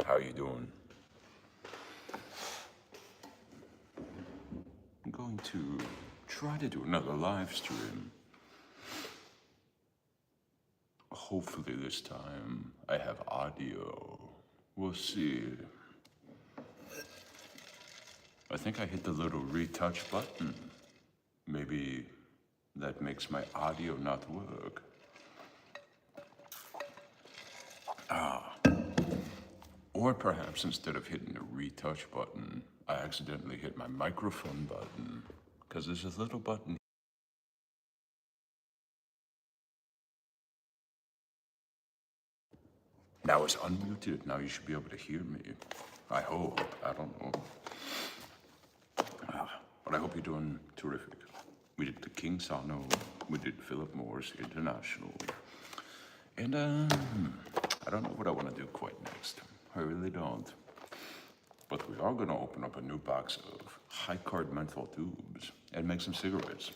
How you doing? I'm going to try to do another live stream. Hopefully this time I have audio. We'll see. I think I hit the little retouch button. Maybe that makes my audio not work. Or perhaps instead of hitting the retouch button, I accidentally hit my microphone button. Because there's a little button. Now it's unmuted. Now you should be able to hear me. I hope. I don't know. But I hope you're doing terrific. We did the King Sano. We did Philip Morris International. And I don't know what I want to do quite next. I really don't. But we are going to open up a new box of high-card menthol tubes and make some cigarettes.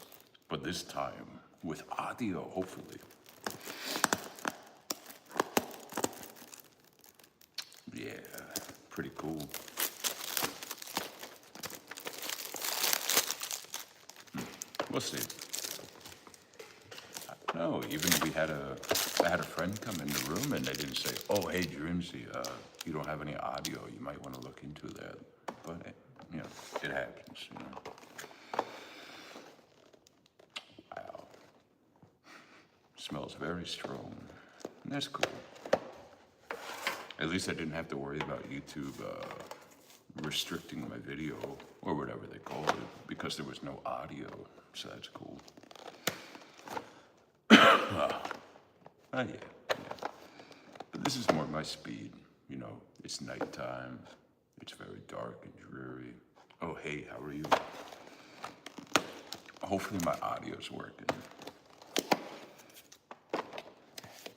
But this time with audio, hopefully. Yeah, pretty cool. We'll see. No, even I had a friend come in the room and they didn't say, "Oh, hey, Dreamsy, you don't have any audio. You might want to look into that." But you know, it happens. You know. Wow, smells very strong. And that's cool. At least I didn't have to worry about YouTube restricting my video or whatever they call it because there was no audio. So that's cool. Yeah. But this is more my speed. You know, it's nighttime. It's very dark and dreary. Oh, hey, how are you? Hopefully my audio's working.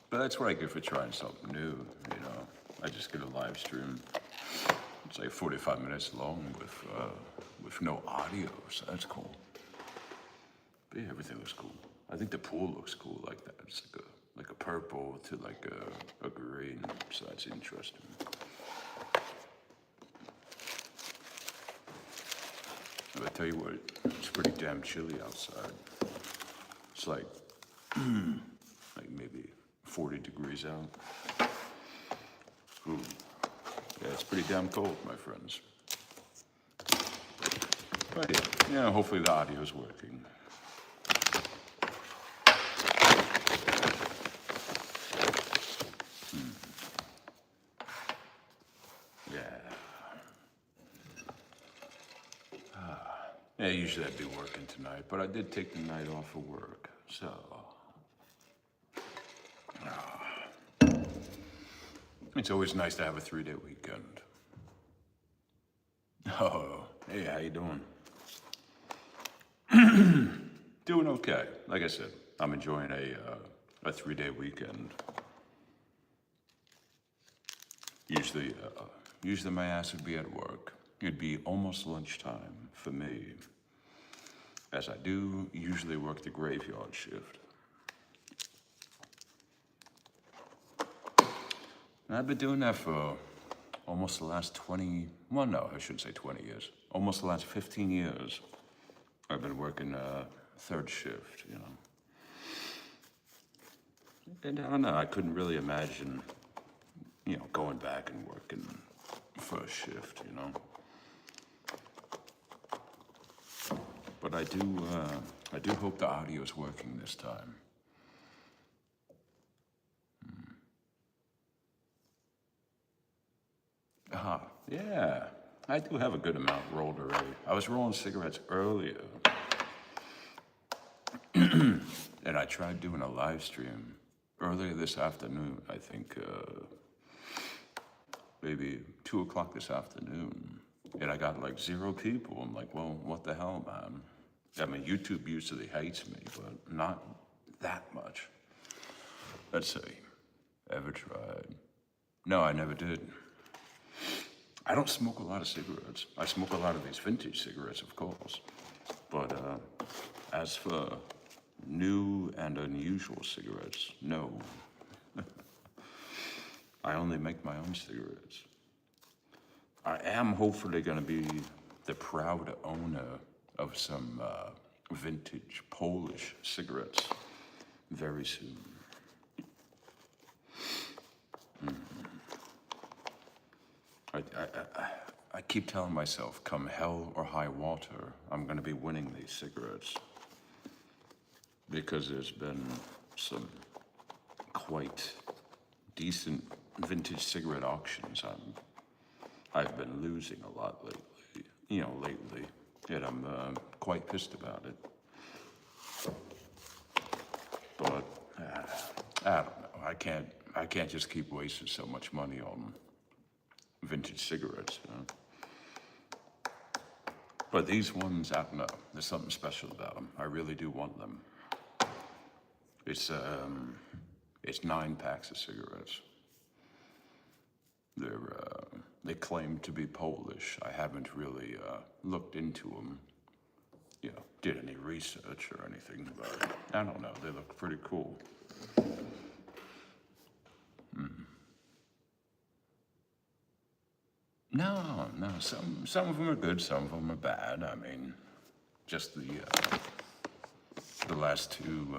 But that's what I get for trying something new, you know. I just get a live stream. It's like 45 minutes long with no audio, so that's cool. But yeah, everything looks cool. I think the pool looks cool like that. It's like a purple to like a green, so that's interesting. But I tell you what, it's pretty damn chilly outside. It's like maybe 40 degrees out. Ooh. Yeah, it's pretty damn cold, my friends. But yeah, hopefully the audio's working. Yeah, usually I'd be working tonight, but I did take the night off of work, so. It's always nice to have a 3-day weekend. Oh, hey, how you doing? Doing okay. Like I said, I'm enjoying a 3-day weekend. Usually my ass would be at work. It'd be almost lunchtime for me, as I do usually work the graveyard shift. And I've been doing that for almost the last 20, well, no, I shouldn't say 20 years. Almost the last 15 years, I've been working third shift, you know. And I don't know, I couldn't really imagine, you know, going back and working first shift, you know. But I do hope the audio is working this time. Yeah, I do have a good amount rolled already. I was rolling cigarettes earlier. And I tried doing a live stream earlier this afternoon, I think, maybe 2 o'clock this afternoon. And I got like 0 people. I'm like, well, what the hell, man? I mean, YouTube usually hates me, but not that much. Let's see. Ever tried? No, I never did. I don't smoke a lot of cigarettes. I smoke a lot of these vintage cigarettes, of course. But as for new and unusual cigarettes, no. I only make my own cigarettes. I am hopefully going to be the proud owner of some vintage Polish cigarettes very soon. I keep telling myself, come hell or high water, I'm going to be winning these cigarettes. Because there's been some quite decent vintage cigarette auctions. I've been losing a lot lately, and I'm quite pissed about it. But I don't know. I can't just keep wasting so much money on vintage cigarettes. But these ones, I don't know. There's something special about them. I really do want them. It's 9 packs of cigarettes. They claim to be Polish. I haven't really looked into them, did any research or anything, but I don't know. They look pretty cool. No. Some of them are good. Some of them are bad. I mean, just the last 2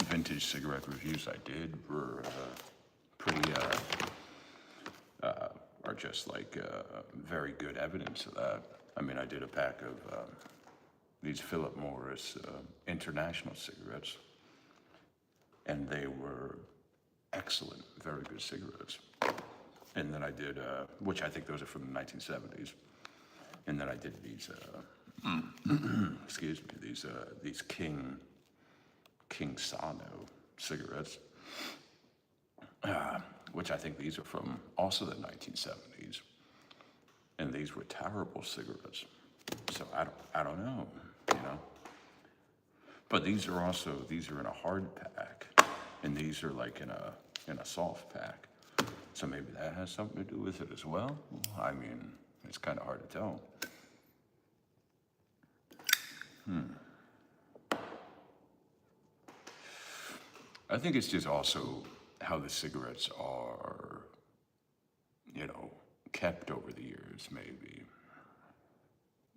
vintage cigarette reviews I did were pretty are just like very good evidence of that. I mean, I did a pack of these Philip Morris International cigarettes, and they were excellent, very good cigarettes. And then I did, which I think those are from the 1970s. And then I did these, excuse me, these King Sano cigarettes, which I think these are from also the 1970s. And these were terrible cigarettes. So I don't know, But these are in a hard pack, and these are like in a soft pack. So maybe that has something to do with it as well. I mean, it's kind of hard to tell. I think it's just also how the cigarettes are, kept over the years, maybe.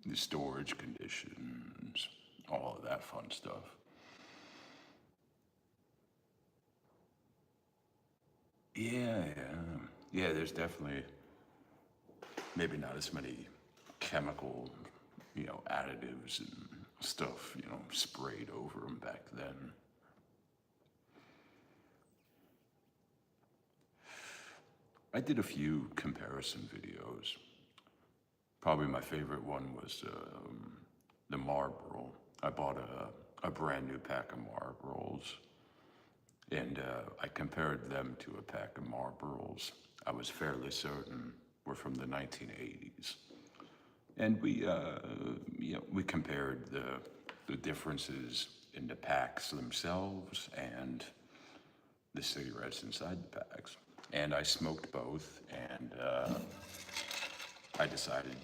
The storage conditions, all of that fun stuff. Yeah. There's definitely maybe not as many chemical, additives and stuff, sprayed over them back then. I did a few comparison videos. Probably my favorite one was the Marlboro. I bought a brand new pack of Marlboros, and I compared them to a pack of Marlboros I was fairly certain were from the 1980s. And we compared the differences in the packs themselves and the cigarettes inside the packs. And I smoked both, and I decided,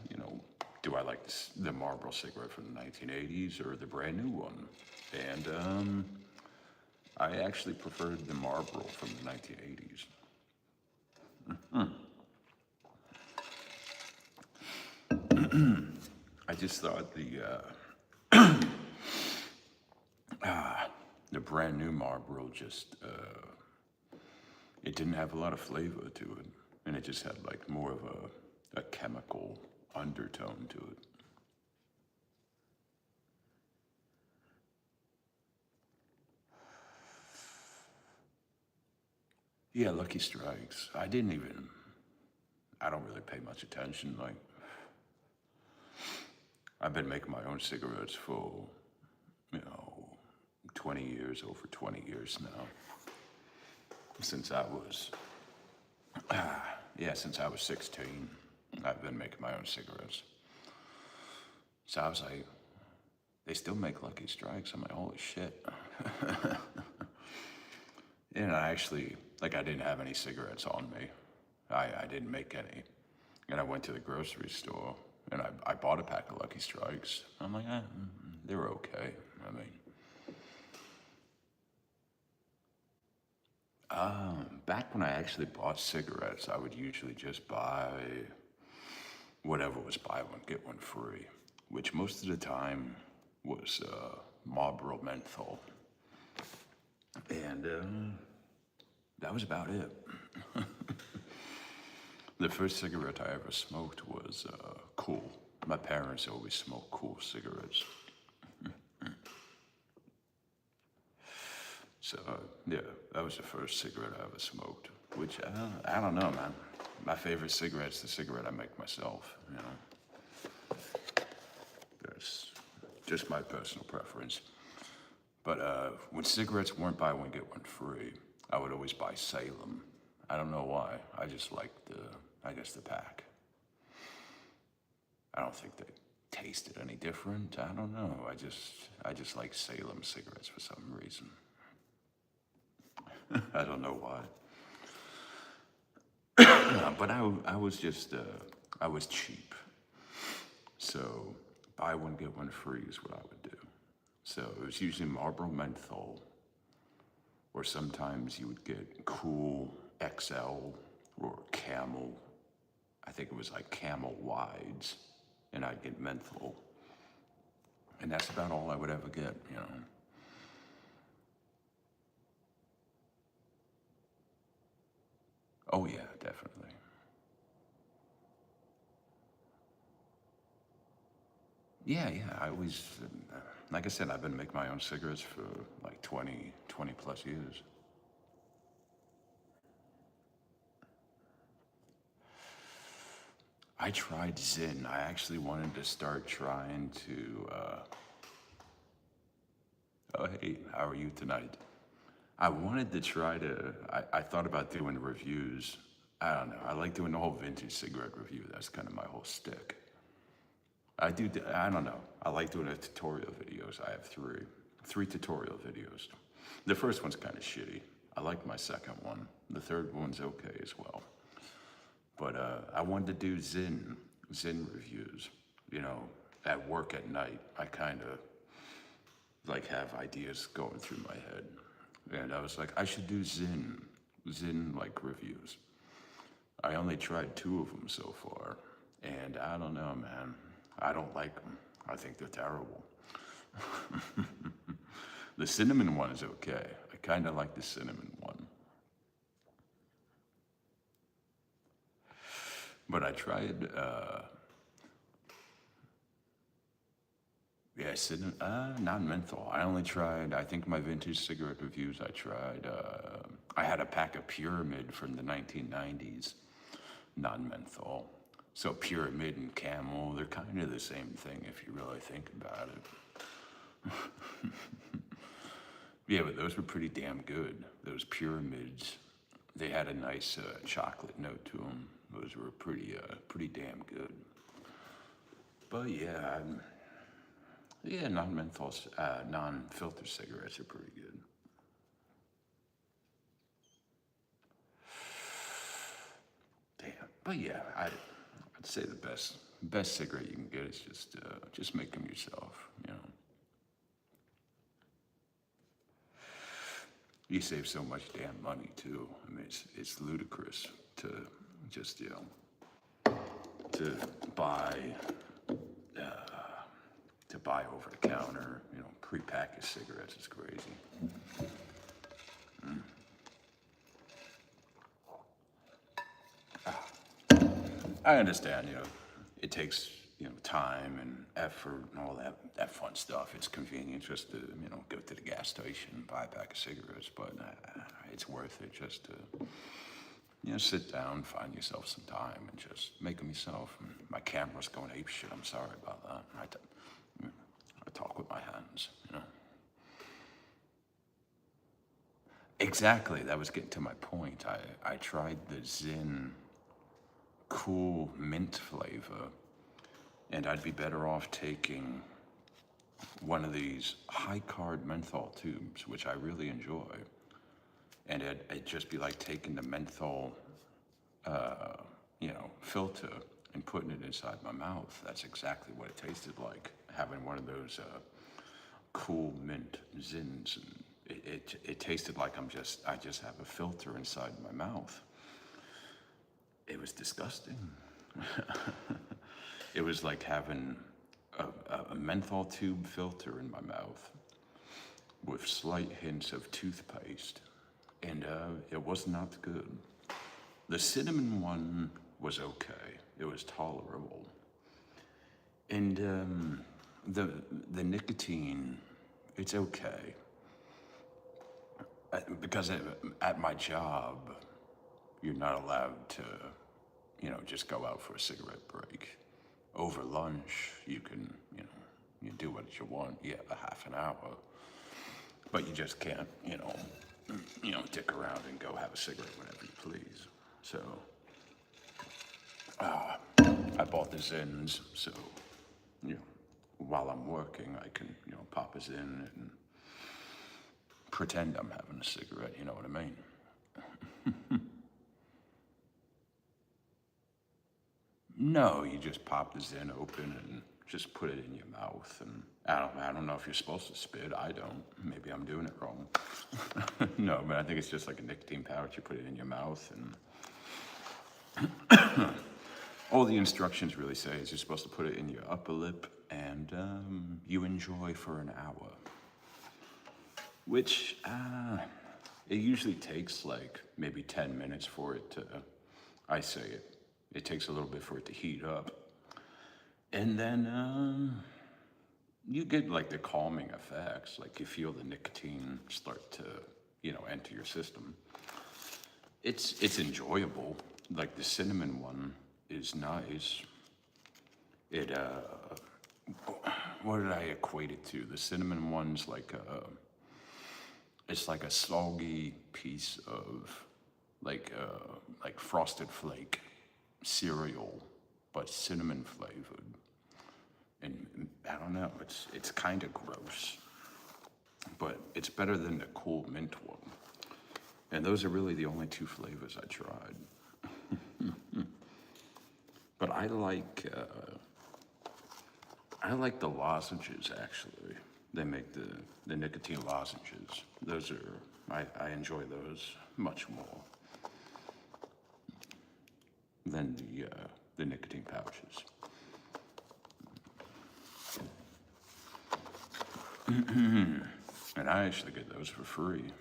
do I like the Marlboro cigarette from the 1980s or the brand new one? And I actually preferred the Marlboro from the 1980s. I just thought the brand new Marlboro just, it didn't have a lot of flavor to it, and it just had like more of a chemical undertone to it. Yeah, Lucky Strikes. I don't really pay much attention. Like, I've been making my own cigarettes for, 20 years, over 20 years now. Since I was 16, I've been making my own cigarettes. So I was like, they still make Lucky Strikes. I'm like, holy shit. And I actually, I didn't have any cigarettes on me. I didn't make any. And I went to the grocery store, and I bought a pack of Lucky Strikes. I'm like, they were okay. I mean, back when I actually bought cigarettes, I would usually just buy whatever was buy one, get one free, which most of the time was Marlboro menthol. And that was about it. The first cigarette I ever smoked was Cool. My parents always smoked Cool cigarettes. So, yeah, that was the first cigarette I ever smoked, which, I don't know, man. My favorite cigarette's the cigarette I make myself, you know. That's just my personal preference. But when cigarettes weren't buy one, get one free, I would always buy Salem. I don't know why. I just liked the pack. I don't think they tasted any different. I don't know. I just like Salem cigarettes for some reason. I don't know why. But I was just, I was cheap. So buy one, get one free is what I would do. So it was usually Marlboro menthol, or sometimes you would get Cool XL or Camel. I think it was like Camel Wides, and I'd get menthol. And that's about all I would ever get, you know. Oh yeah, definitely. Yeah, I always, like I said, I've been making my own cigarettes for like 20 plus years. I tried Zyn. I actually wanted to start trying to, oh hey, how are you tonight? I wanted to try to, I thought about doing reviews. I don't know, I like doing the whole vintage cigarette review. That's kind of my whole stick. I don't know. I like doing the tutorial videos. I have three tutorial videos. The first one's kind of shitty. I like my second one. The third one's okay as well. But I wanted to do Zyn reviews. You know, at work at night, I kind of like have ideas going through my head. And I was like, I should do Zyn like reviews. I only tried 2 of them so far. And I don't know, man. I don't like them. I think they're terrible. The cinnamon one is okay. I kind of like the cinnamon one. But I tried, yeah, cinnamon, not menthol. I only tried, I think my vintage cigarette reviews, I had a pack of Pyramid from the 1990s, non-menthol. So Pyramid and Camel, they're kind of the same thing if you really think about it. Yeah, but those were pretty damn good. Those Pyramids, they had a nice chocolate note to them. Those were pretty damn good. But yeah, yeah, non-menthol, non-filter cigarettes are pretty good. Damn, but yeah, I'd say the best cigarette you can get is just make them yourself. You know, you save so much damn money too. I mean, it's ludicrous to just to buy to buy over the counter, you know, prepackaged cigarettes is crazy. I understand, you know, it takes, you know, time and effort and all that fun stuff. It's convenient just to, you know, go to the gas station and buy a pack of cigarettes, but it's worth it just to, you know, sit down, find yourself some time and just make them yourself. And my camera's going ape shit. I'm sorry about that. I talk with my hands, you know. Exactly, that was getting to my point. I tried the Zyn Cool mint flavor, and I'd be better off taking one of these high carb menthol tubes, which I really enjoy, and it'd just be like taking the menthol, you know, filter and putting it inside my mouth. That's exactly what it tasted like, having one of those cool mint Zyns, and it tasted like I just have a filter inside my mouth. It was disgusting. It was like having a menthol tube filter in my mouth with slight hints of toothpaste, and it was not good. The cinnamon one was okay. It was tolerable. And the nicotine, it's okay. Because at my job, you're not allowed to, just go out for a cigarette break. Over lunch, you can, you do what you want. You have a half an hour, but you just can't, dick around and go have a cigarette whenever you please. So, I bought the Zins, so, while I'm working, I can, pop a Zin and pretend I'm having a cigarette, you know what I mean? No, you just pop the Zin open and just put it in your mouth. And I don't know if you're supposed to spit. I don't. Maybe I'm doing it wrong. No, but I think it's just like a nicotine pouch. You put it in your mouth, and all the instructions really say is you're supposed to put it in your upper lip, and you enjoy for an hour. Which, it usually takes like maybe 10 minutes for it to, I say it takes a little bit for it to heat up. And then you get like the calming effects, like you feel the nicotine start to, enter your system. It's enjoyable. Like the cinnamon one is nice. It, what did I equate it to? The cinnamon one's like it's like a soggy piece of like Frosted Flake cereal, but cinnamon flavored. And I don't know, it's kind of gross, but it's better than the Cool Mint one. And those are really the only two flavors I tried. But I like the lozenges, actually. They make the nicotine lozenges. Those are, I enjoy those much more than the nicotine pouches. And I actually get those for free.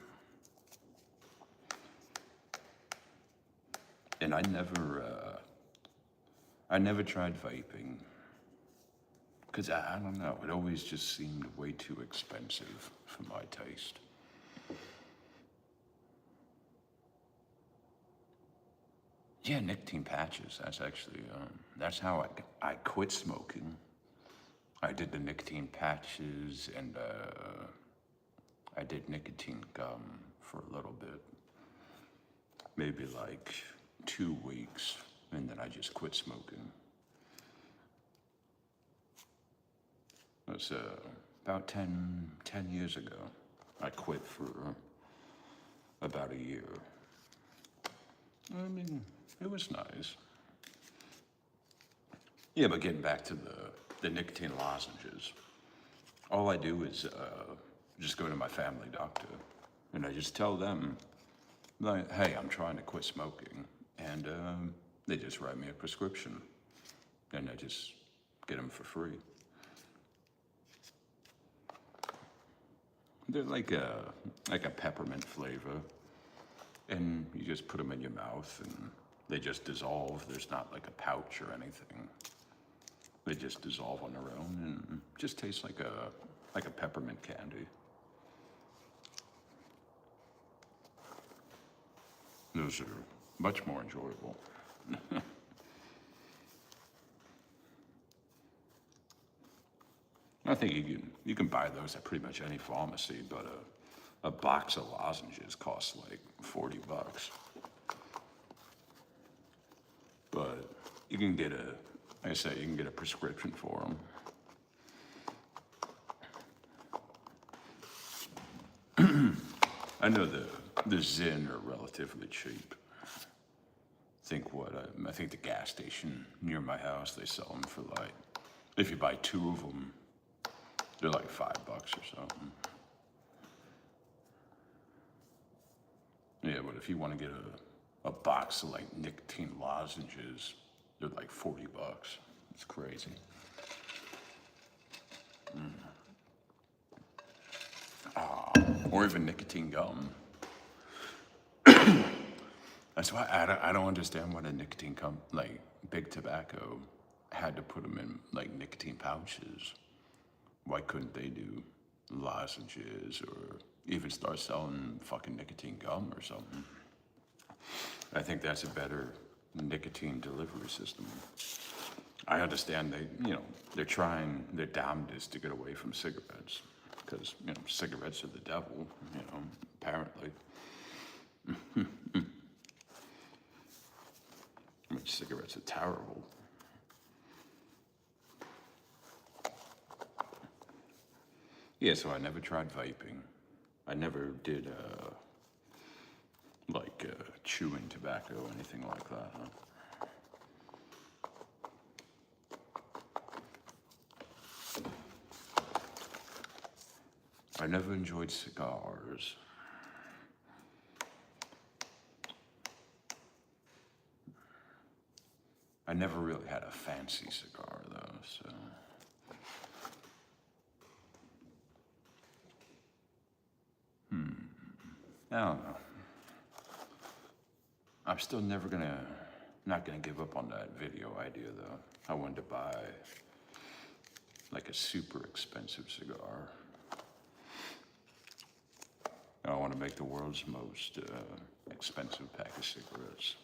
And I never tried vaping. Because I don't know, it always just seemed way too expensive for my taste. Yeah, nicotine patches, that's actually, that's how I quit smoking. I did the nicotine patches, and I did nicotine gum for a little bit. Maybe like 2 weeks, and then I just quit smoking. It was about 10 years ago. I quit for about a year. I mean, it was nice. Yeah, but getting back to the nicotine lozenges, all I do is just go to my family doctor, and I just tell them, like, hey, I'm trying to quit smoking, and they just write me a prescription, and I just get them for free. They're like a peppermint flavor, and you just put them in your mouth, and they just dissolve. There's not like a pouch or anything. They just dissolve on their own, and just tastes like a peppermint candy. Those are much more enjoyable. I think you can buy those at pretty much any pharmacy, but a box of lozenges costs like $40. But you can get like I say, you can get a prescription for them. I know the Zyn are relatively cheap. I think the gas station near my house, they sell them for like, if you buy 2 of them, they're like $5 or something. Yeah, but if you want to get a box of like nicotine lozenges, they're like $40. It's crazy. Or even nicotine gum. That's why I don't understand why the nicotine like big tobacco had to put them in like nicotine pouches. Why couldn't they do lozenges or even start selling fucking nicotine gum or something? I think that's a better nicotine delivery system. I understand they're trying their damnedest to get away from cigarettes because, cigarettes are the devil, apparently. I mean, cigarettes are terrible. Yeah, so I never tried vaping. I never did, chewing tobacco or anything like that. I never enjoyed cigars. I never really had a fancy cigar, though, so. I don't know. I'm still not gonna give up on that video idea, though. I wanted to buy, like, a super expensive cigar. I want to make the world's most expensive pack of cigarettes.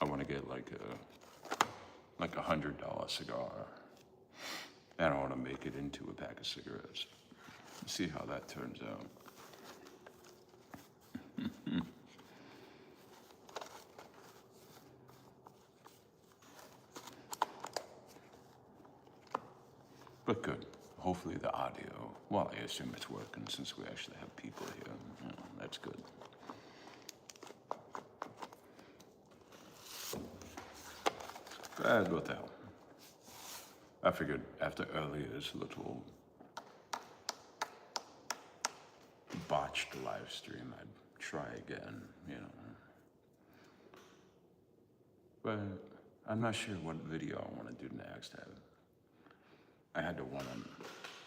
I want to get like a $100 cigar, and I want to make it into a pack of cigarettes. See how that turns out. But good. Hopefully the audio, well, I assume it's working since we actually have people here. That's good. What the hell? I figured after earlier's little botched live stream, I'd try again, But I'm not sure what video I want to do next. I had the one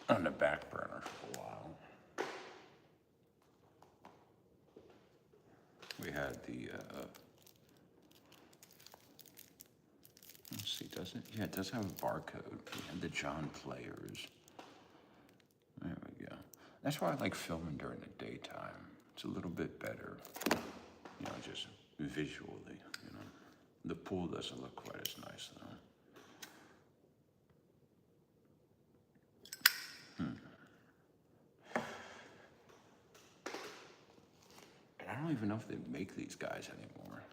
on the back burner for a while. We had the, let's see, does it? Yeah, it does have a barcode. We had the John Players. There we go. That's why I like filming during the daytime. It's a little bit better, just visually, The pool doesn't look quite as nice, though. I don't even know if they make these guys anymore.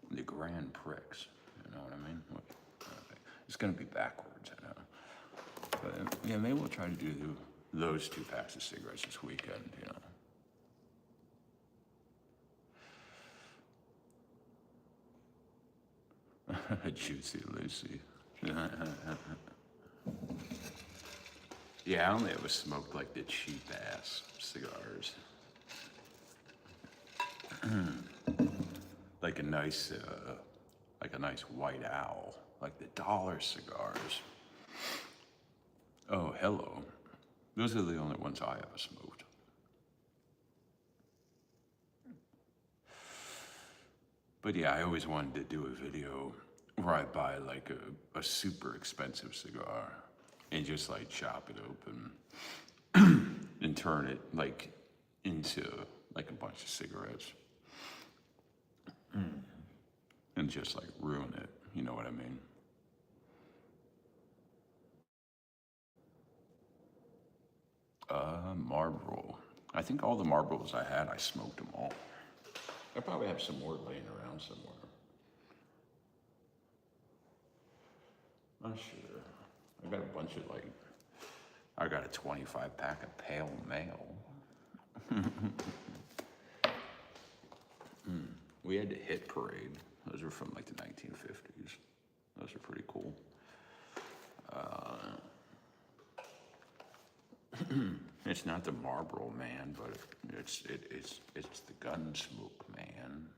The Grand Prix, you know what I mean? It's gonna be backwards, I know. But yeah, maybe we'll try to do those 2 packs of cigarettes this weekend, Juicy Lucy. Yeah, I only ever smoked like the cheap ass cigars. like a nice white owl, like the dollar cigars. Oh, hello. Those are the only ones I ever smoked. But yeah, I always wanted to do a video where I buy like a super expensive cigar and just like chop it open and turn it like into like a bunch of cigarettes. And just like ruin it, you know what I mean? Marlboro. I think all the Marlboros I had, I smoked them all. I probably have some more laying around somewhere. Not sure. I got a bunch of I got a 25 pack of Pale Mail. We had the Hit Parade. Those are from like the 1950s. Those are pretty cool. It's not the Marlboro Man, but it's the Gunsmoke Man.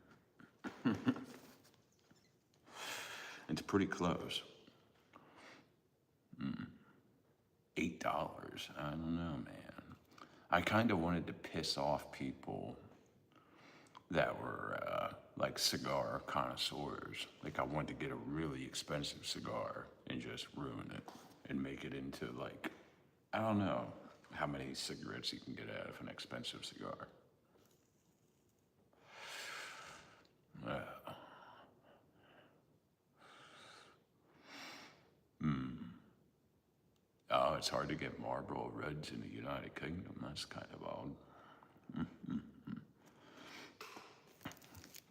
It's pretty close. $8. I don't know, man. I kind of wanted to piss off people that were like cigar connoisseurs. Like I wanted to get a really expensive cigar and just ruin it and make it into like, I don't know how many cigarettes you can get out of an expensive cigar. Oh, it's hard to get Marlboro Reds in the United Kingdom. That's kind of odd.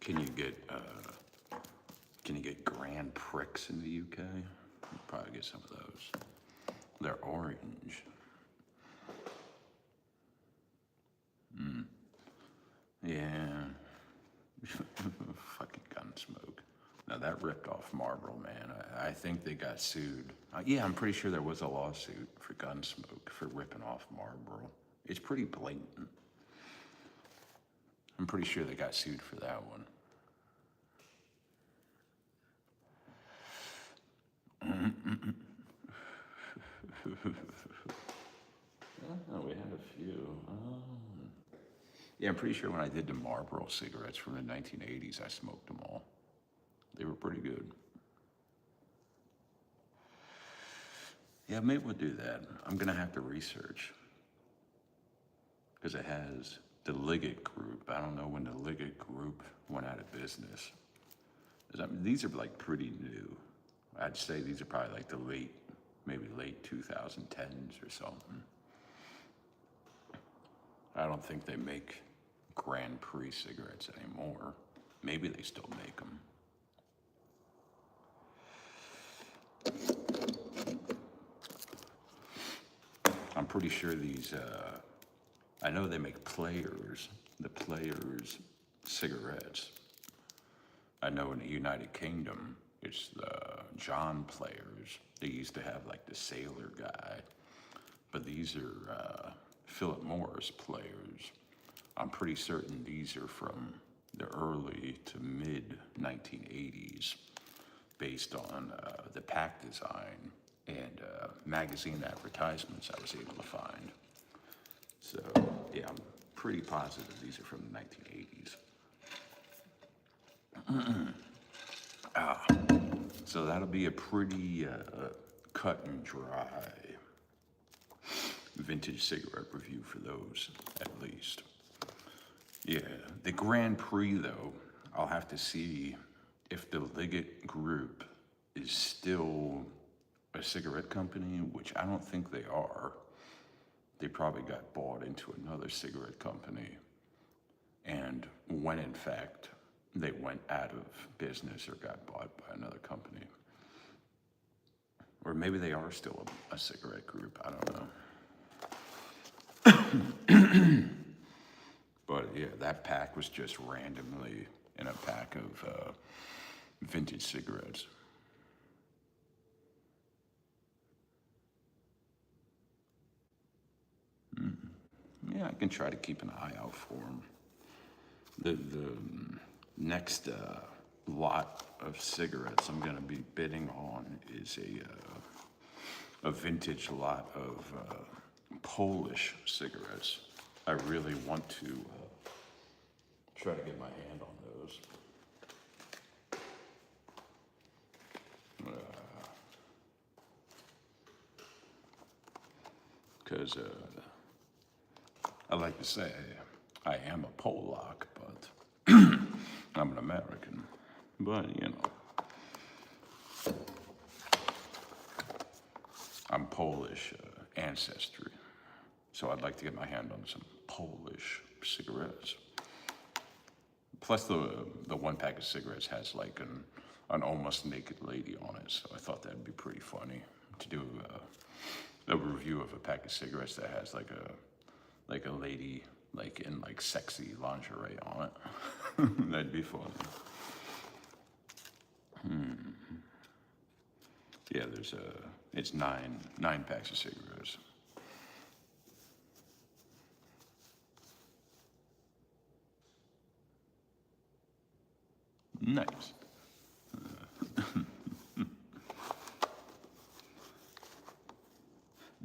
Can you get Grand Prix in the UK? You'll probably get some of those. They're orange. Yeah. Fucking Gunsmoke. Now that ripped off Marlboro, man. I think they got sued. Yeah, I'm pretty sure there was a lawsuit for Gunsmoke for ripping off Marlboro. It's pretty blatant. I'm pretty sure they got sued for that one. Oh, we had a few. Yeah, I'm pretty sure when I did the Marlboro cigarettes from the 1980s, I smoked them all. They were pretty good. Yeah, maybe we'll do that. I'm gonna have to research. Because it has the Liggett Group. I don't know when the Liggett Group went out of business. I mean, these are like pretty new. I'd say these are probably like the maybe late 2010s or something. I don't think they make Grand Prix cigarettes anymore. Maybe they still make them. I'm pretty sure these, I know they make Players, the Players cigarettes. I know in the United Kingdom, it's the John Players. They used to have like the sailor guy, but these are Philip Morris Players. I'm pretty certain these are from the early to mid 1980s, based on the pack design and magazine advertisements I was able to find. So yeah, I'm pretty positive these are from the 1980s. So that'll be a pretty cut and dry vintage cigarette review for those, at least. Yeah, the Grand Prix though, I'll have to see if the Liggett Group is still a cigarette company, which I don't think they are. They probably got bought into another cigarette company. And when in fact they went out of business or got bought by another company. Or maybe they are still a cigarette group, I don't know. But yeah, that pack was just randomly in a pack of vintage cigarettes. Yeah, I can try to keep an eye out for them. The next lot of cigarettes I'm gonna be bidding on is a vintage lot of Polish cigarettes. I really want to try to get my hand on those. Because I like to say I am a Polak, but I'm an American. But, you know, I'm Polish ancestry. So I'd like to get my hand on some Polish cigarettes. Plus the one pack of cigarettes has like an almost naked lady on it. So I thought that'd be pretty funny to do a review of a pack of cigarettes that has like a lady like in like sexy lingerie on it. That'd be funny. Yeah, it's nine packs of cigarettes. Nice.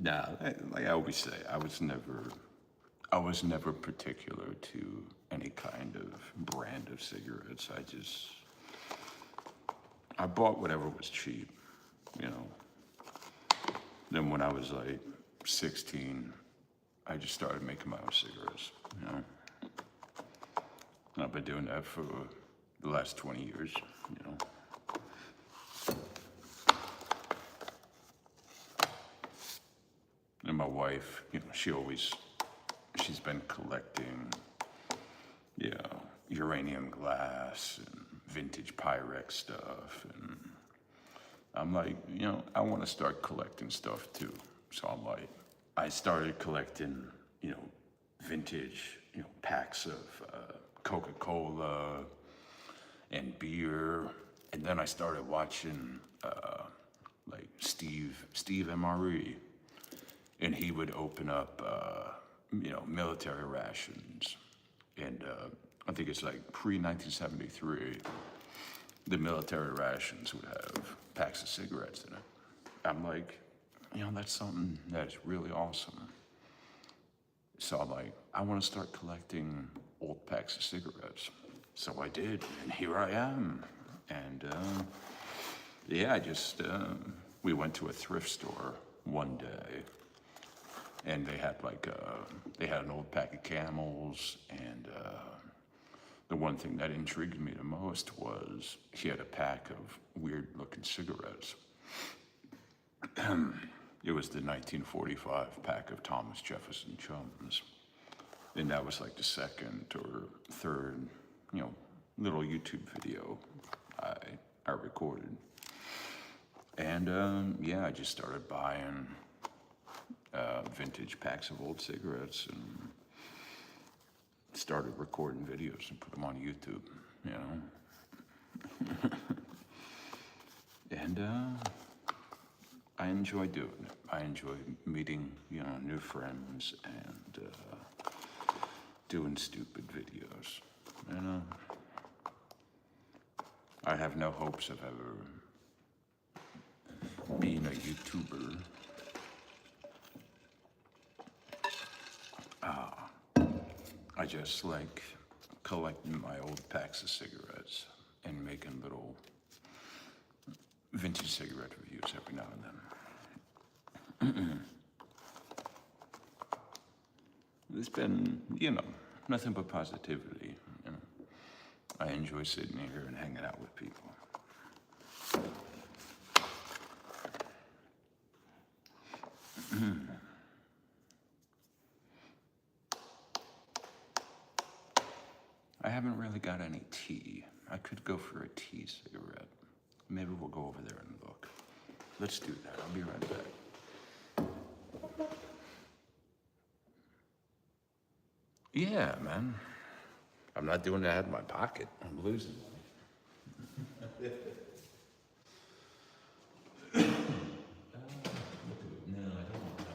Nah, like I always say, I was never particular to any kind of brand of cigarettes. I bought whatever was cheap, you know. Then when I was like 16, I just started making my own cigarettes, you know. And I've been doing that for the last 20 years, you know. And my wife, you know, she's been collecting, you know, uranium glass and vintage Pyrex stuff. And I'm like, you know, I want to start collecting stuff too. So I'm like, I started collecting, you know, vintage, you know, packs of Coca-Cola and beer. And then I started watching like Steve MRE. And he would open up, you know, military rations. And I think it's like pre-1973, the military rations would have packs of cigarettes in it. I'm like, you know, that's something that's really awesome. So I'm like, I want to start collecting old packs of cigarettes. So I did, and here I am. And yeah, we went to a thrift store one day, and they had they had an old pack of Camels, and the one thing that intrigued me the most was he had a pack of weird-looking cigarettes. It was the 1945 pack of Thomas Jefferson Chums, and that was like the second or third, you know, little YouTube video I recorded. And yeah, I just started buying vintage packs of old cigarettes and started recording videos and put them on YouTube, you know. And I enjoy doing it. I enjoy meeting, you know, new friends and doing stupid videos, you know. I have no hopes of ever being a YouTuber. I just like collecting my old packs of cigarettes and making little vintage cigarette reviews every now and then. It's been, you know, nothing but positivity. You know? I enjoy sitting here and hanging out with people. I haven't really got any tea. I could go for a tea cigarette. Maybe we'll go over there and look. Let's do that. I'll be right back. Yeah, man. I'm not doing that in my pocket. I'm losing money. No, I don't want that.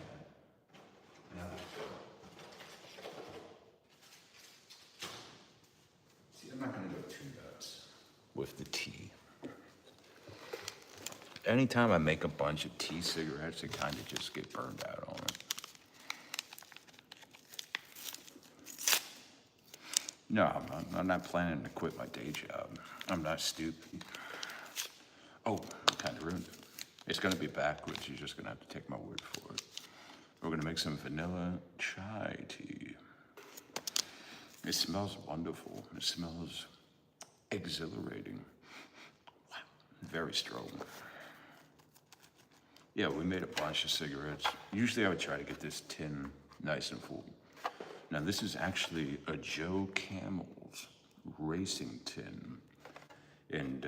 No. See, I'm not gonna go too nuts with the tea. Anytime I make a bunch of tea cigarettes, it kind of just get burned out on it. No, I'm not planning to quit my day job. I'm not stupid. Oh, I kind of ruined it. It's gonna be backwards. You're just gonna have to take my word for it. We're gonna make some vanilla chai tea. It smells wonderful. It smells exhilarating. Wow, very strong. Yeah, we made a bunch of cigarettes. Usually I would try to get this tin nice and full. Now this is actually a Joe Camel's racing tin. And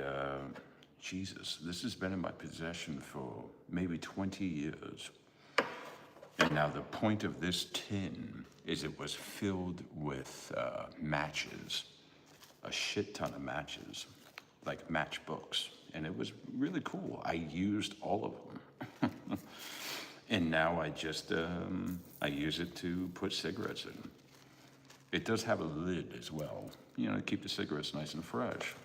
Jesus, this has been in my possession for maybe 20 years. And now the point of this tin is it was filled with matches, a shit ton of matches, like matchbooks. And it was really cool. I used all of them. And now I just, I use it to put cigarettes in. It does have a lid as well, you know, to keep the cigarettes nice and fresh.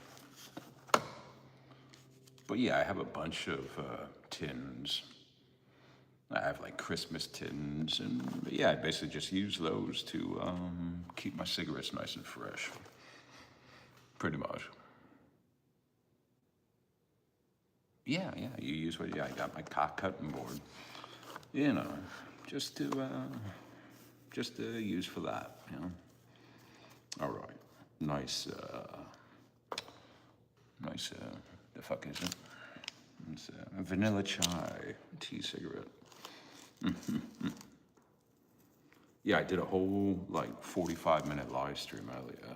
But yeah, I have a bunch of tins I have like Christmas tins, and yeah, I basically just use those to keep my cigarettes nice and fresh. Pretty much. Yeah, yeah. You use what? Yeah, I got my cock cutting board. You know, just to use for that. You know. All right. Nice. Nice. The fuck is it? It's a vanilla chai tea cigarette. Yeah, I did a whole like 45-minute live stream earlier,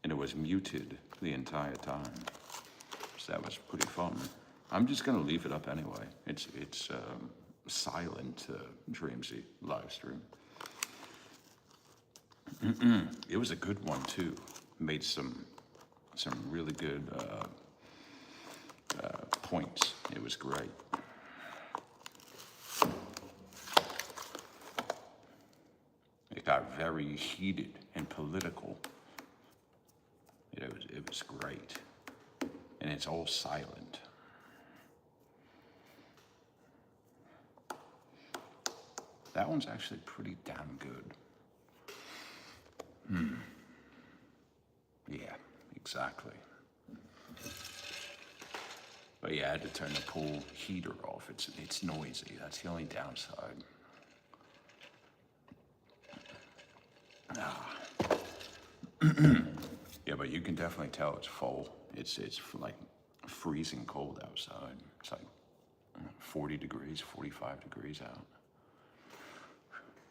and it was muted the entire time. So that was pretty fun. I'm just gonna leave it up anyway. It's silent Dreamsy live stream. It was a good one too. Made some really good points. It was great. It got very heated and political. It was great, and it's all silent. That one's actually pretty damn good. Yeah, exactly. But yeah, I had to turn the pool heater off. It's noisy. That's the only downside. Yeah, but you can definitely tell it's full. It's like freezing cold outside. It's like 40 degrees, 45 degrees out.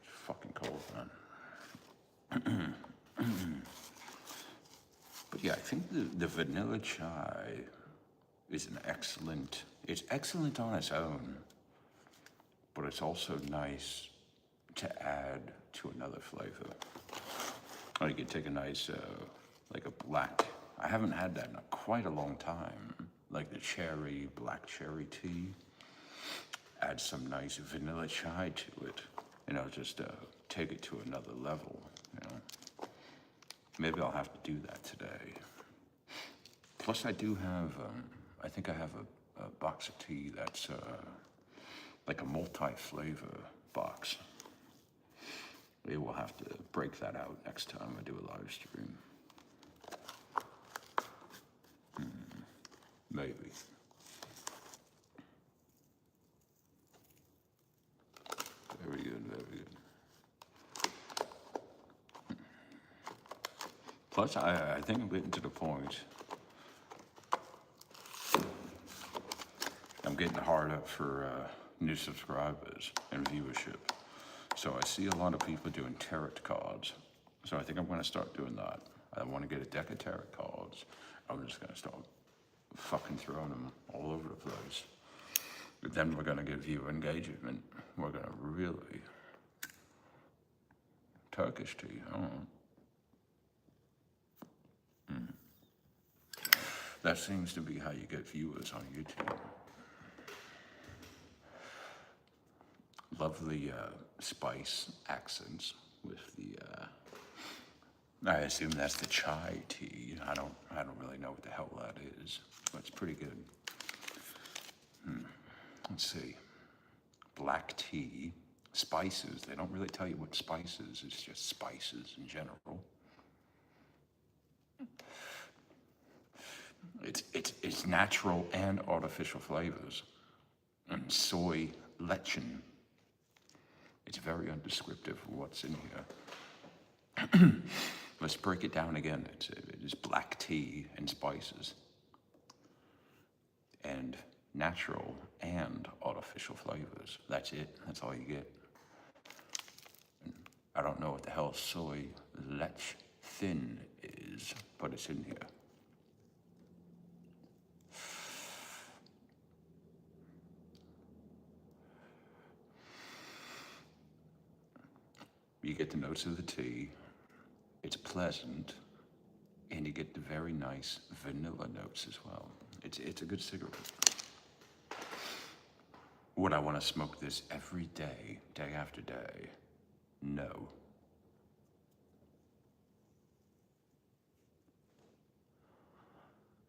It's fucking cold, man. But yeah, I think the vanilla chai is it's excellent on its own, but it's also nice to add to another flavor. Or you could take a nice, like a black, I haven't had that in quite a long time, like the black cherry tea. Add some nice vanilla chai to it, just take it to another level, Maybe I'll have to do that today. Plus I do have, I think I have a box of tea that's like a multi-flavor box. Maybe we'll have to break that out next time I do a live stream. Maybe. Very good, very good. Plus, I think I'm getting to the point. I'm getting hard up for new subscribers and viewership. So I see a lot of people doing tarot cards. So I think I'm going to start doing that. I want to get a deck of tarot cards. I'm just going to start fucking throwing them all over the place. But then we're going to get viewer engagement. We're going to really... Turkish tea, I don't know. That seems to be how you get viewers on YouTube. Lovely spice accents with the... I assume that's the chai tea. I don't really know what the hell that is, but it's pretty good. Let's see. Black tea, spices. They don't really tell you what spices. It's just spices in general. It's natural and artificial flavors. And soy lecithin. It's very undescriptive of what's in here. Let's break it down again. It is black tea and spices. And natural and artificial flavors. That's it. That's all you get. And I don't know what the hell soy lecithin is, but it's in here. You get the notes of the tea, it's pleasant, and you get the very nice vanilla notes as well. It's a good cigarette. Would I want to smoke this every day, day after day? No.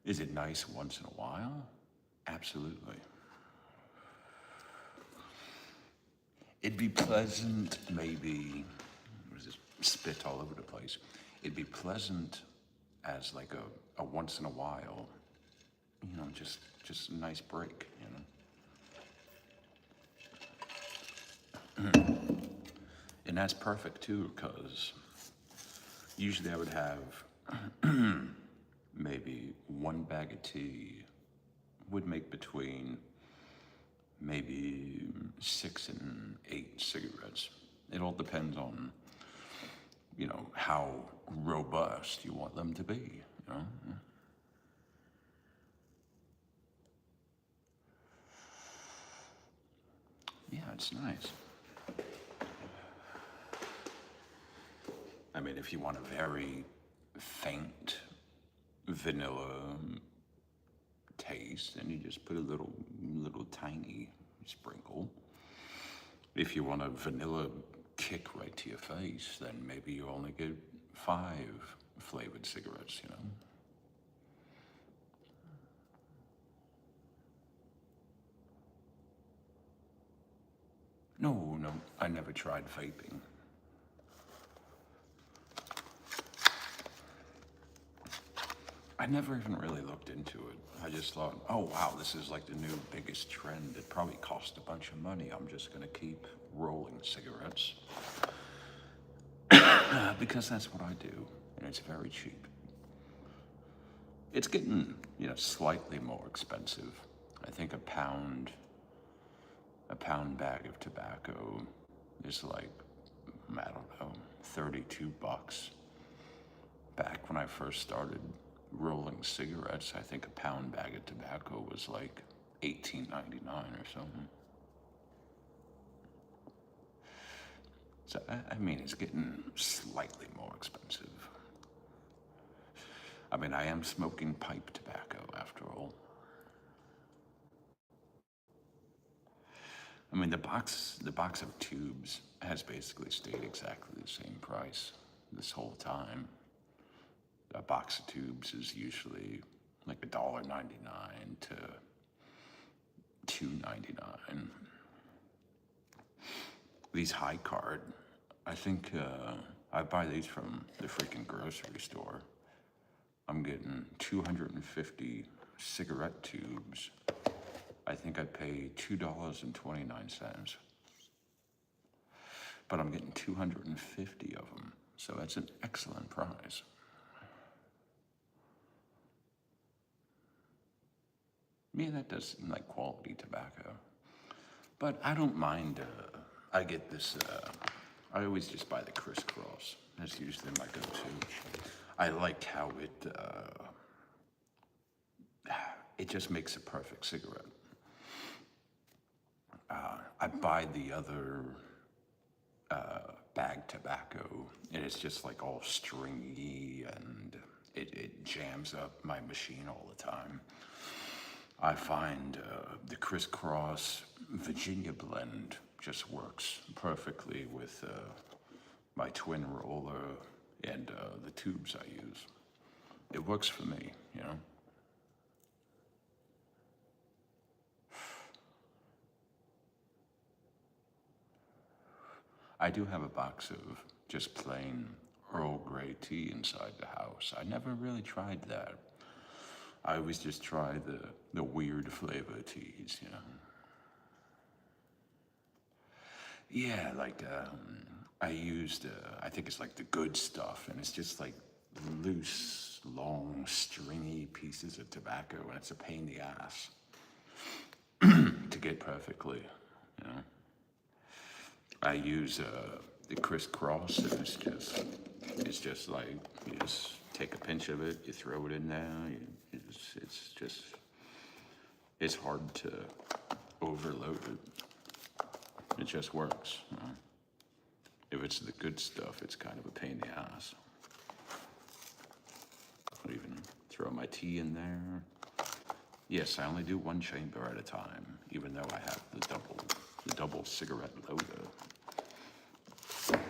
Is it nice once in a while? Absolutely. It'd be pleasant, maybe, what is this, spit all over the place. It'd be pleasant as like a once in a while, just a nice break, And that's perfect too, because usually I would have maybe one bag of tea would make between maybe 6 and 8 cigarettes. It all depends on, how robust you want them to be. Yeah, it's nice. I mean, if you want a very faint vanilla taste, then you just put a little tiny sprinkle. If you want a vanilla kick right to your face, then maybe you only get 5 flavored cigarettes. No, I never tried vaping. I never even really looked into it. I just thought, oh wow, this is like the new biggest trend. It probably cost a bunch of money. I'm just gonna keep rolling cigarettes. Because that's what I do, and it's very cheap. It's getting, slightly more expensive. I think a pound bag of tobacco is like, I don't know, $32. Back when I first started rolling cigarettes, I think a pound bag of tobacco was like $18.99 or something. So, I mean, it's getting slightly more expensive. I mean, I am smoking pipe tobacco after all. I mean, the box of tubes has basically stayed exactly the same price this whole time. A box of tubes is usually like $1.99 to $2.99. These high card, I think I buy these from the freaking grocery store. I'm getting 250 cigarette tubes. I think I pay $2.29. But I'm getting 250 of them, so that's an excellent price. Yeah, that does seem like quality tobacco. But I don't mind, I get this, I always just buy the crisscross. That's usually my go-to. I like how it just makes a perfect cigarette. I buy the other bag tobacco, and it's just like all stringy, and it jams up my machine all the time. I find the crisscross Virginia blend just works perfectly with my twin roller and the tubes I use. It works for me. I do have a box of just plain Earl Grey tea inside the house. I never really tried that. I always just try the weird flavor teas. Yeah, like I used, I think it's like the good stuff, and it's just like loose, long, stringy pieces of tobacco, and it's a pain in the ass to get perfectly. You know, I use the crisscross, and it's just like you just take a pinch of it, you throw it in there. It's hard to overload it. It just works. If it's the good stuff, it's kind of a pain in the ass. I'll even throw my tea in there. Yes, I only do one chamber at a time, even though I have the double cigarette loader. And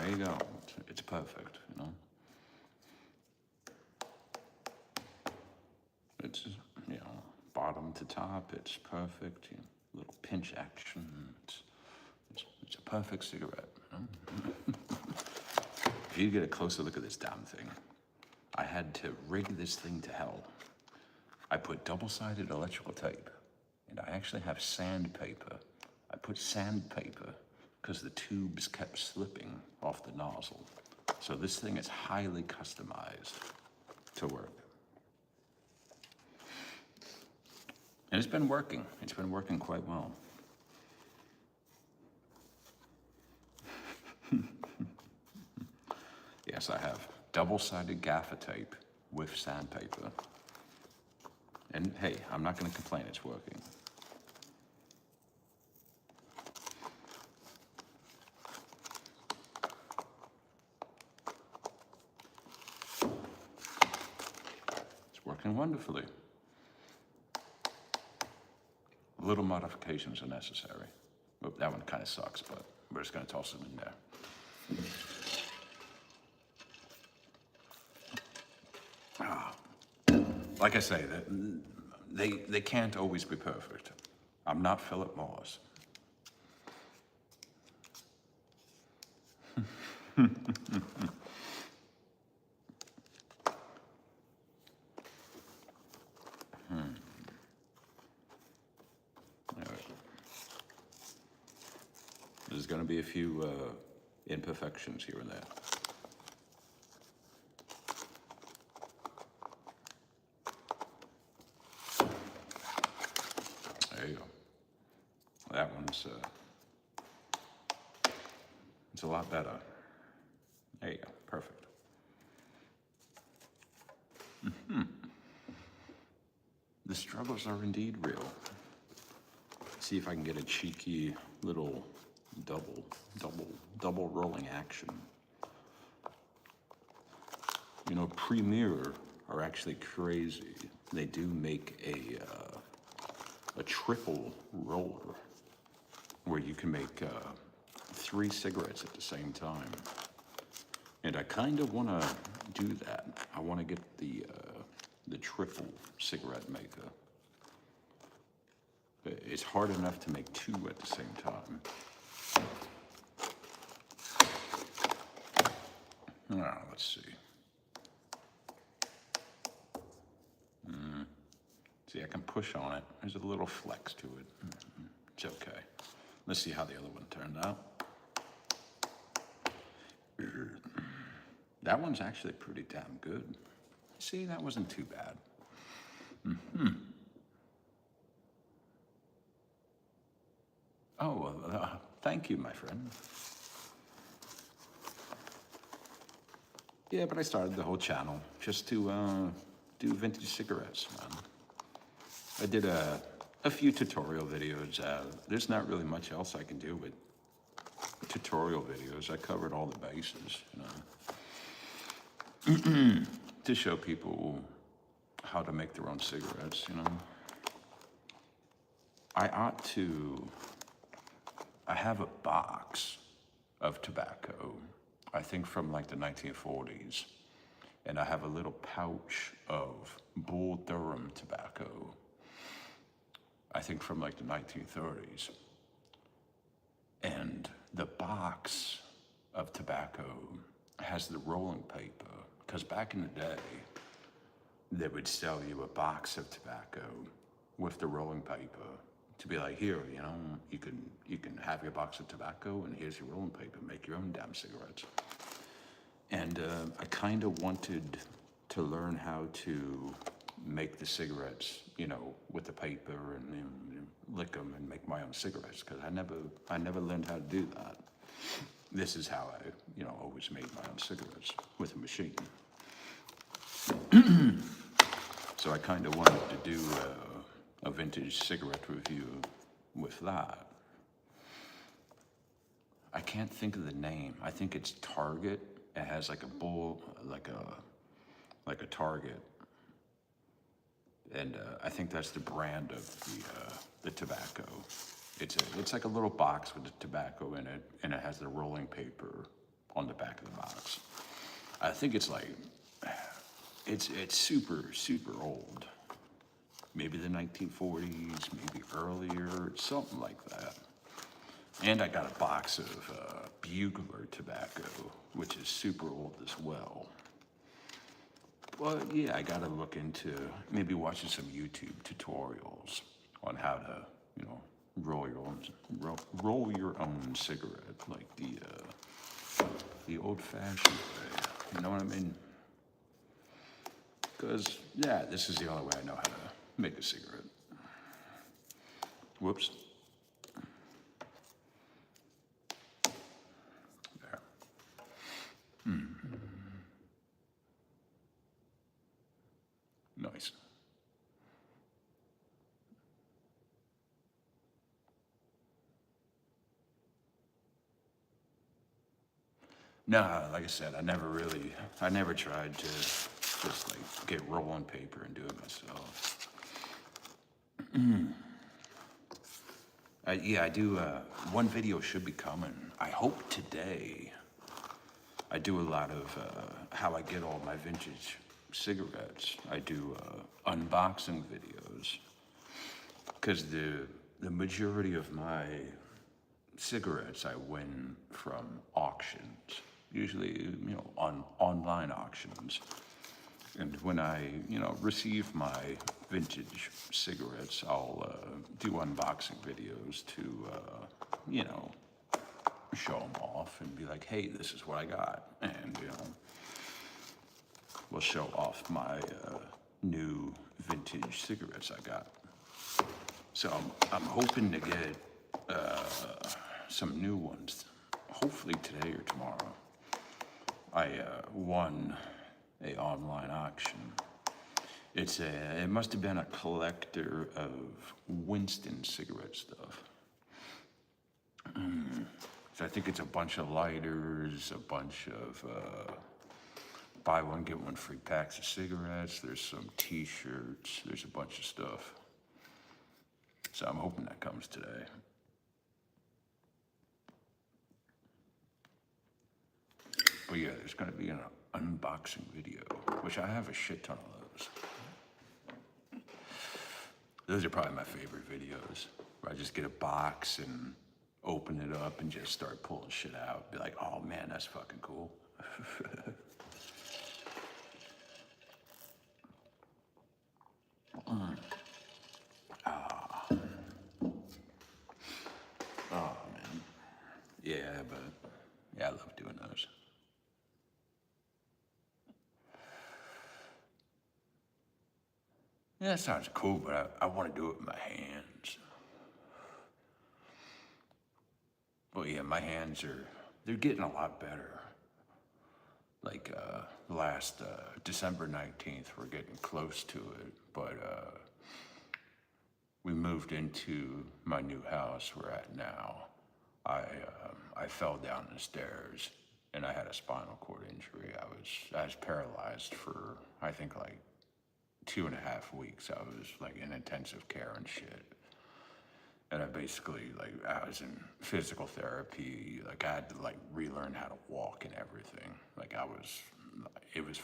there you go. It's perfect. It's, bottom to top, it's perfect. Little pinch action. It's a perfect cigarette. If you get a closer look at this damn thing, I had to rig this thing to hell. I put double-sided electrical tape, and I actually have sandpaper. I put sandpaper because the tubes kept slipping off the nozzle. So this thing is highly customized to work. And it's been working. It's been working quite well. Yes, I have double-sided gaffer tape with sandpaper. And hey, I'm not going to complain, it's working. It's working wonderfully. Little modifications are necessary. Oh, that one kind of sucks, but we're just going to toss them in there. Like I say, they can't always be perfect. I'm not Philip Morris. There's going to be a few imperfections here and there. There you go. That one's it's a lot better. There you go. Perfect. The struggles are indeed real. See if I can get a cheeky little double rolling action. You know, Premiere are actually crazy. They do make a triple roller where you can make 3 cigarettes at the same time. And I kind of want to do that. I want to get the triple cigarette maker. It's hard enough to make 2 at the same time. Now, let's see. See, I can push on it. There's a little flex to it. It's okay. Let's see how the other one turned out. That one's actually pretty damn good. See, that wasn't too bad. Oh, thank you, my friend. Yeah, but I started the whole channel just to do vintage cigarettes, man. I did a few tutorial videos. There's not really much else I can do with tutorial videos. I covered all the bases, you know, to show people how to make their own cigarettes, you know. I have a box of tobacco, I think from like the 1940s, and I have a little pouch of Bull Durham tobacco, I think from like the 1930s. And the box of tobacco has the rolling paper, because back in the day, they would sell you a box of tobacco with the rolling paper to be like, here, you know, you can have your box of tobacco and here's your rolling paper, make your own damn cigarettes. And I kind of wanted to learn how to make the cigarettes, you know, with the paper and you know, lick them and make my own cigarettes, because I never learned how to do that. This is how I, you know, always made my own cigarettes, with a machine. So I kind of wanted to do a vintage cigarette review with that. I can't think of the name. I think it's Target. It has like a bull, like a Target. And I think that's the brand of the tobacco. It's like a little box with the tobacco in it, and it has the rolling paper on the back of the box. I think it's like, it's super old. Maybe the 1940s, maybe earlier, something like that. And I got a box of Bugler tobacco, which is super old as well. But yeah, I gotta look into maybe watching some YouTube tutorials on how to, you know, roll your own cigarette, like the old-fashioned way. You know what I mean? Because yeah, this is the only way I know how to make a cigarette. Whoops. There. Nice. No, like I said, I never tried to just like get rolling paper and do it myself. Yeah, I do, one video should be coming. I hope today. I do a lot of how I get all my vintage cigarettes. I do unboxing videos. Because the majority of my cigarettes I win from auctions, usually, you know, on online auctions. And when I, you know, receive my vintage cigarettes, I'll do unboxing videos to, you know, show them off and be like, hey, this is what I got. And, you know, we'll show off my new vintage cigarettes I got. So I'm hoping to get some new ones, hopefully today or tomorrow. I won a online auction. It must have been a collector of Winston cigarette stuff. So I think it's a bunch of lighters, a bunch of buy one, get one free packs of cigarettes. There's some t-shirts, there's a bunch of stuff. So I'm hoping that comes today. But yeah, there's gonna be an unboxing video, which I have a shit ton of those. Those are probably my favorite videos, where I just get a box and open it up and just start pulling shit out. Be like, oh man, that's fucking cool. Oh man. Yeah, but yeah, I love doing those. Yeah, that sounds cool, but I want to do it with my hands. Well, yeah, my hands they're getting a lot better. Like last December 19th, we're getting close to it, but we moved into my new house we're at now. I fell down the stairs and I had a spinal cord injury. I was paralyzed for I think like 2.5 weeks. I was like in intensive care and shit. And I basically like I was in physical therapy. Like I had to like relearn how to walk and everything. Like it was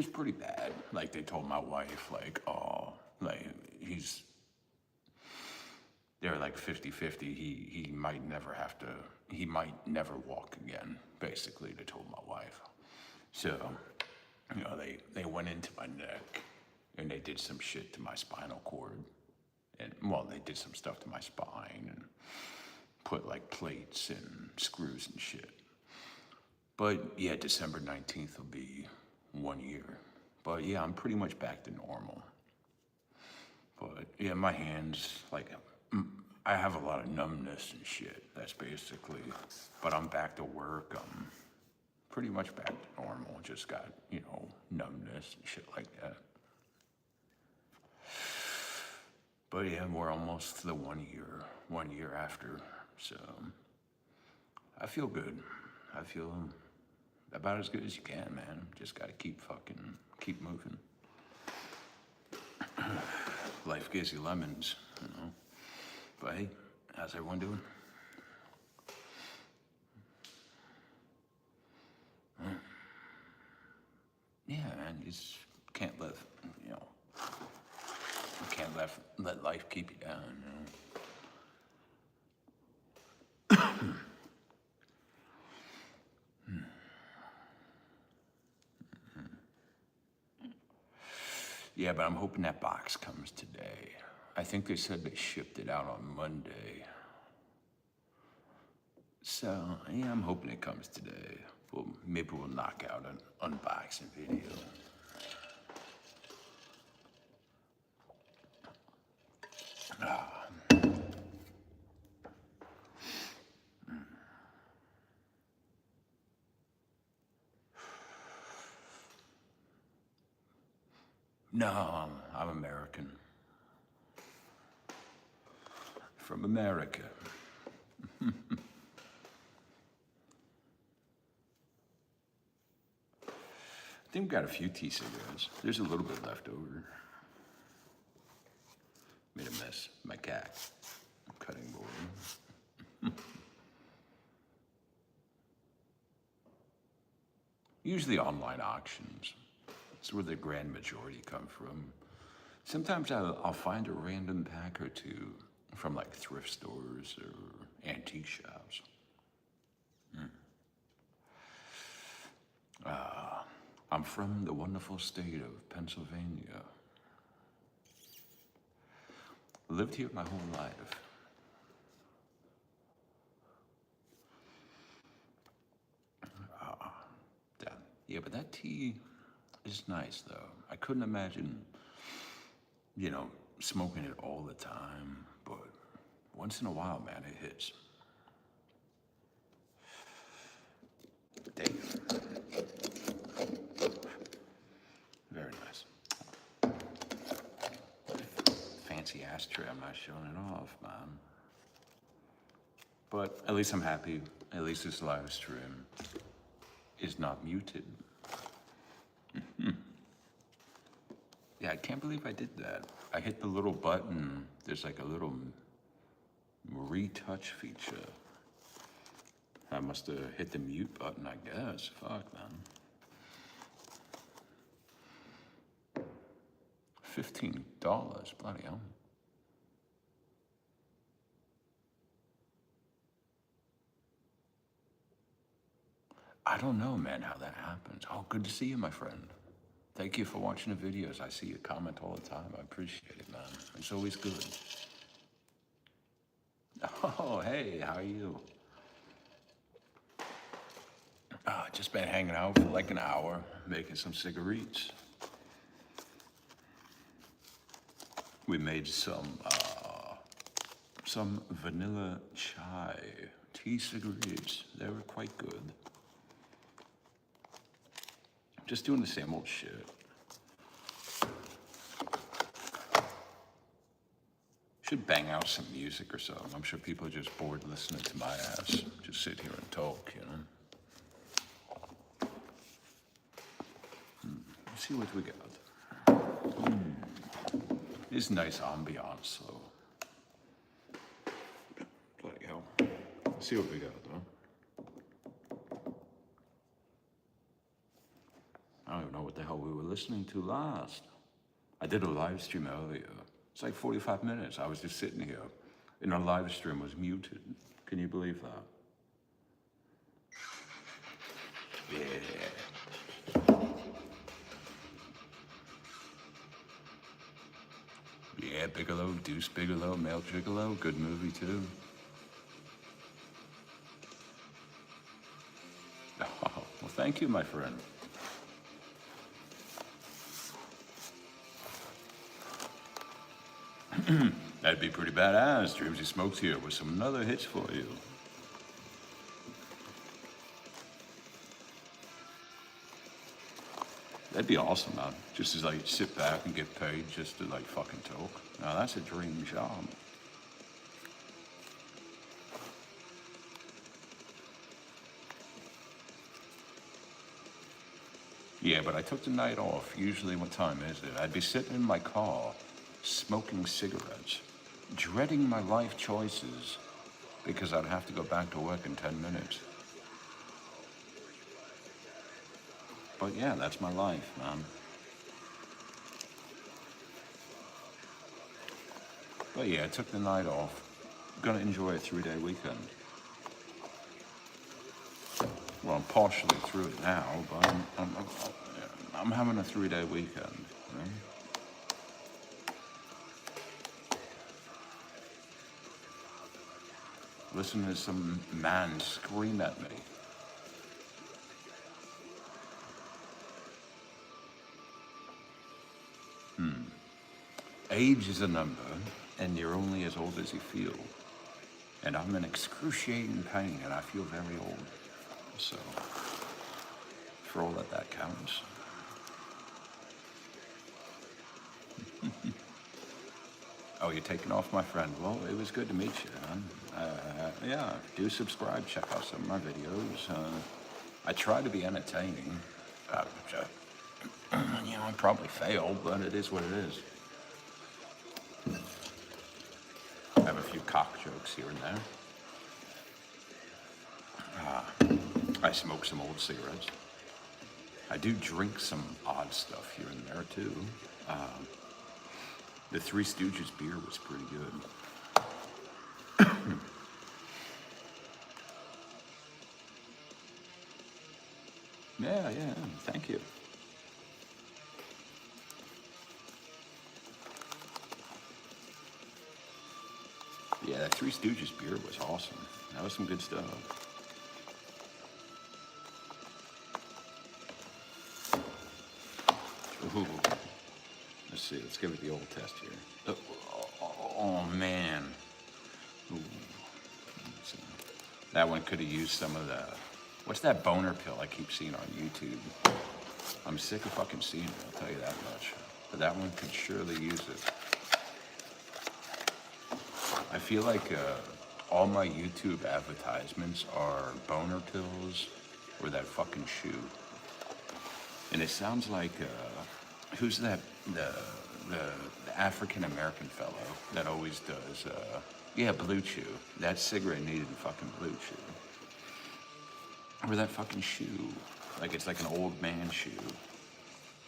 pretty bad. Like they told my wife like, oh, like they're like 50-50. He might never walk again, basically, they told my wife. So, you know, they went into my neck and they did some shit to my spinal cord. And well, they did some stuff to my spine and put like plates and screws and shit. But yeah, December 19th will be 1 year. But yeah, I'm pretty much back to normal. But yeah, my hands, like, I have a lot of numbness and shit. That's basically, but I'm back to work. I'm pretty much back to normal. Just got, you know, numbness and shit like that. But yeah, we're almost to the 1 year after. So I feel good. I feel about as good as you can, man. Just gotta keep moving. Life gives you lemons, you know. But hey, how's everyone doing? Yeah, man, you just can't let, you know, you can't let life keep you down, you know. Yeah, but I'm hoping that box comes today. I think they said they shipped it out on Monday. So, yeah, I'm hoping it comes today. Well, maybe we'll knock out an unboxing video. No, I'm American. From America. I think we got a few tea cigarettes. There's a little bit left over. Made a mess. My cat. Cutting board. Usually online auctions. That's where the grand majority come from. Sometimes I'll find a random pack or two from like thrift stores or antique shops. I'm from the wonderful state of Pennsylvania. Lived here my whole life. Yeah, but that tea is nice though. I couldn't imagine, smoking it all the time, but once in a while, man, it hits. Damn. Very nice. Fancy ashtray, I'm not showing it off, man. But at least I'm happy. At least this live stream is not muted. Yeah, I can't believe I did that. I hit the little button. There's like a little retouch feature. I must have hit the mute button, I guess. Fuck, man. $15, bloody hell. I don't know, man, how that happens. Oh, good to see you, my friend. Thank you for watching the videos. I see you comment all the time. I appreciate it, man. It's always good. Oh, hey, how are you? Just been hanging out for like an hour, making some cigarettes. We made some vanilla chai tea cigarettes. They were quite good. Just doing the same old shit. Should bang out some music or something. I'm sure people are just bored listening to my ass. Just sit here and talk, Let's see what we got. It's nice ambiance, so. Bloody hell. Let's see what we got, though. I don't even know what the hell we were listening to last. I did a live stream earlier. It's like 45 minutes. I was just sitting here, and our live stream was muted. Can you believe that? Yeah. Yeah, Bigelow, Deuce Bigelow, Male Gigolo, good movie too. Oh, well, thank you, my friend. That'd be pretty badass. Dreamsy Smokes here with some other hits for you. That'd be awesome, man. Just as like sit back and get paid just to like fucking talk. Now that's a dream job. Yeah, but I took the night off. Usually, what time is it? I'd be sitting in my car, smoking cigarettes, dreading my life choices because I'd have to go back to work in 10 minutes. But yeah, that's my life, man. But yeah, I took the night off. Gonna enjoy a 3-day weekend. Well, I'm partially through it now, but I'm having a 3-day weekend. Listen to some man scream at me. Age is a number, and you're only as old as you feel. And I'm in excruciating pain, and I feel very old. So, for all that counts. Oh, you're taking off, my friend. Well, it was good to meet you, man. Yeah, do subscribe, check out some of my videos. I try to be entertaining. I probably failed, but it is what it is. I have a few cock jokes here and there. I smoke some old cigarettes. I do drink some odd stuff here and there, too. The Three Stooges beer was pretty good. Yeah, thank you. Yeah, that Three Stooges beer was awesome. That was some good stuff. Ooh. Let's see, let's give it the old test here. Oh man. Ooh. That one could have used some of the, what's that boner pill I keep seeing on YouTube? I'm sick of fucking seeing it, I'll tell you that much. But that one could surely use it. I feel like all my YouTube advertisements are boner pills or that fucking shoe. And it sounds like, who's that, the African American fellow that always does, yeah, Blue Chew. That cigarette needed fucking Blue Chew. Or that fucking shoe. Like it's like an old man shoe.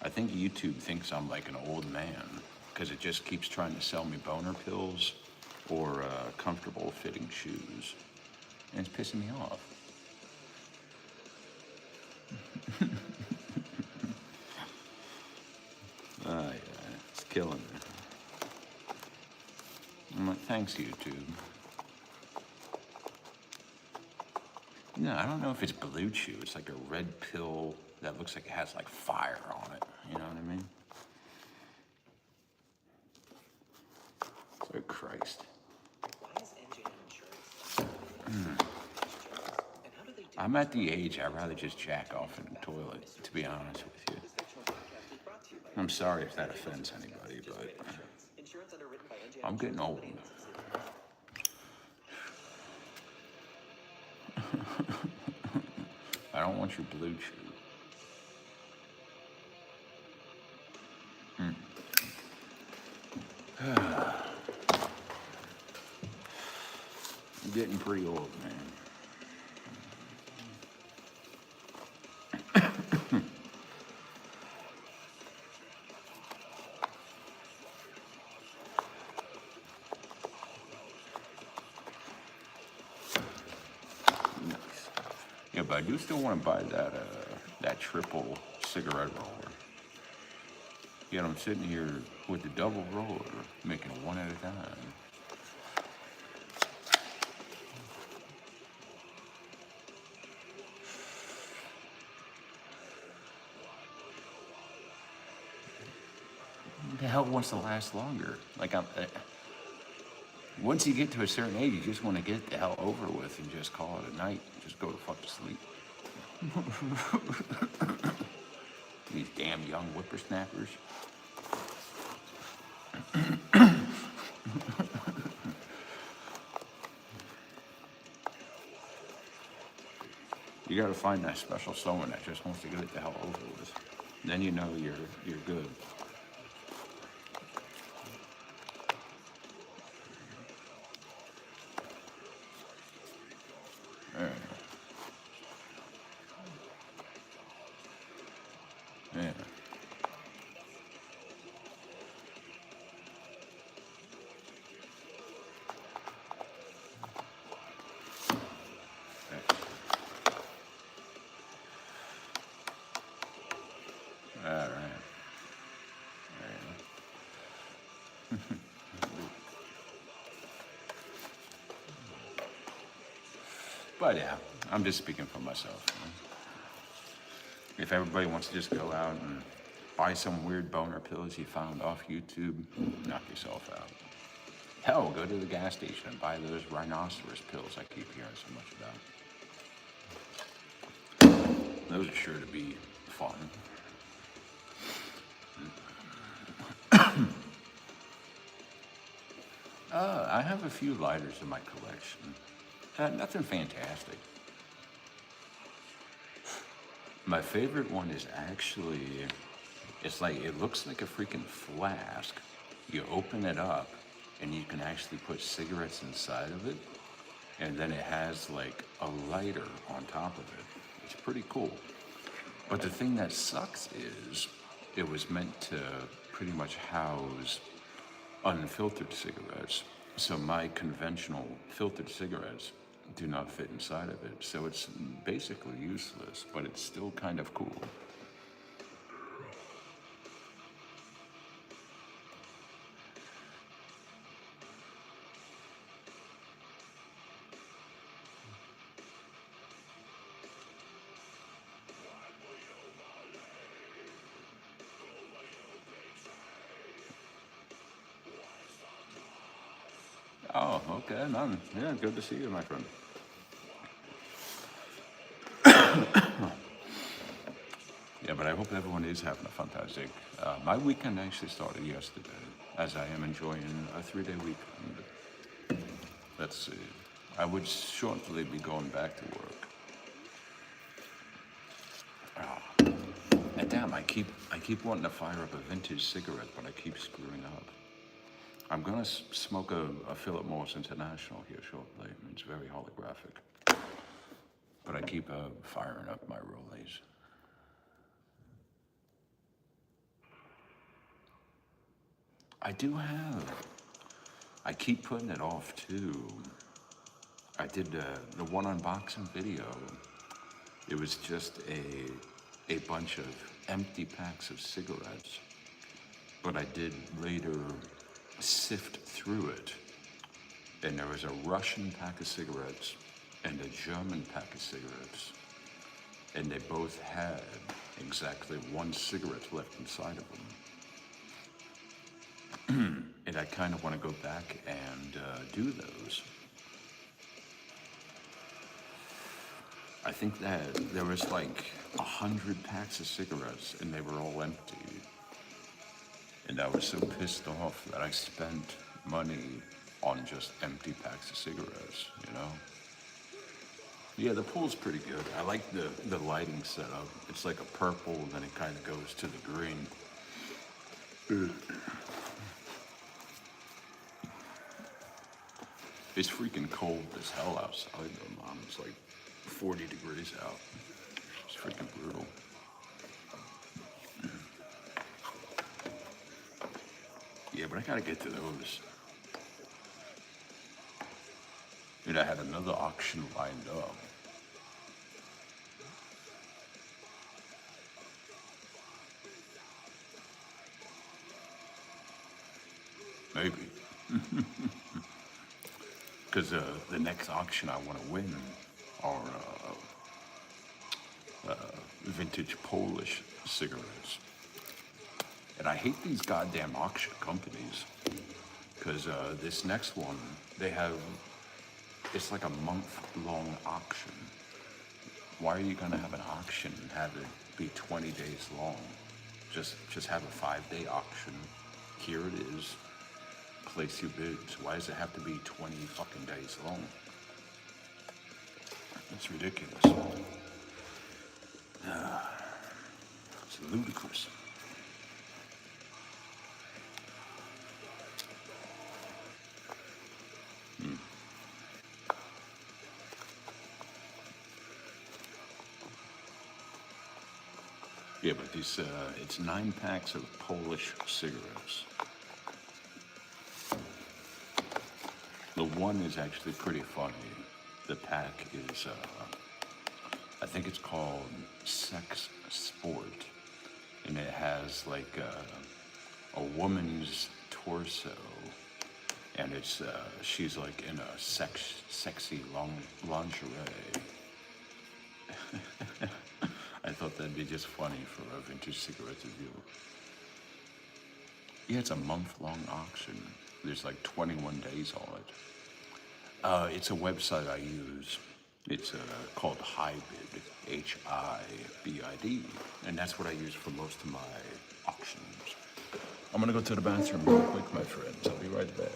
I think YouTube thinks I'm like an old man because it just keeps trying to sell me boner pills or comfortable fitting shoes. And it's pissing me off. Yeah, it's killing me. I'm like, thanks, YouTube. No, I don't know if it's Blue Chew. It's like a red pill that looks like it has like fire on it. You know what I mean? So Christ. I'm at the age I'd rather just jack off in the toilet, to be honest with you. I'm sorry if that offends anybody, but I'm getting old. I don't want your Blue Chew. I'm getting pretty old, man. Yeah, but I do still want to buy that triple cigarette roller. Yet I'm sitting here with the double roller, making one at a time. Who the hell wants to last longer? Like once you get to a certain age, you just want to get the hell over with and just call it a night. Just go to fuck to sleep. These damn young whippersnappers. You gotta find that special someone that just wants to get it the hell over with. Then you know you're good. Yeah. All right. But yeah, I'm just speaking for myself. You know? If everybody wants to just go out and buy some weird boner pills you found off YouTube, knock yourself out. Hell, go to the gas station and buy those rhinoceros pills I keep hearing so much about. Those are sure to be fun. I have a few lighters in my collection. Nothing fantastic. My favorite one is actually, it looks like a freaking flask. You open it up and you can actually put cigarettes inside of it. And then it has like a lighter on top of it. It's pretty cool. But the thing that sucks is it was meant to pretty much house unfiltered cigarettes. So my conventional filtered cigarettes do not fit inside of it. So it's basically useless, but it's still kind of cool. Oh, okay, man. Yeah, good to see you, my friend. Yeah, but I hope everyone is having a fantastic. My weekend actually started yesterday, as I am enjoying a 3-day weekend. Let's see. I would shortly be going back to work. And damn, I keep wanting to fire up a vintage cigarette, but I keep screwing up. I'm gonna smoke a Philip Morris International here shortly. It's very holographic, but I keep firing up my rollies. I do have. I keep putting it off too. I did the one unboxing video. It was just a bunch of empty packs of cigarettes, but I did later sift through it, and there was a Russian pack of cigarettes and a German pack of cigarettes, and they both had exactly one cigarette left inside of them. And I kind of want to go back and do those. I think that there was like 100 packs of cigarettes and they were all empty. And I was so pissed off that I spent money on just empty packs of cigarettes, you know? Yeah, the pool's pretty good. I like the lighting setup. It's like a purple, and then it kind of goes to the green. It's freaking cold as hell outside though, Mom. It's like 40 degrees out. It's freaking brutal. Yeah, but I gotta get to those. Dude, I had another auction lined up. Maybe. Because the next auction I want to win are vintage Polish cigarettes. And I hate these goddamn auction companies. Because this next one, it's like a month-long auction. Why are you going to have an auction and have it be 20 days long? Just have a 5-day auction. Here it is. Place your bids. Why does it have to be 20 fucking days long? It's ridiculous. It's ludicrous. Yeah, but these, it's 9 packs of Polish cigarettes. The one is actually pretty funny. The pack is, I think it's called Sex Sport. And it has like a woman's torso. And it's, she's like in a sexy lingerie. I thought that'd be just funny for a vintage cigarette review. Yeah, it's a month-long auction. There's like 21 days on it. It's a website I use. It's called Hybid, Hibid, and that's what I use for most of my auctions. I'm gonna go to the bathroom real quick, my friends. I'll be right back.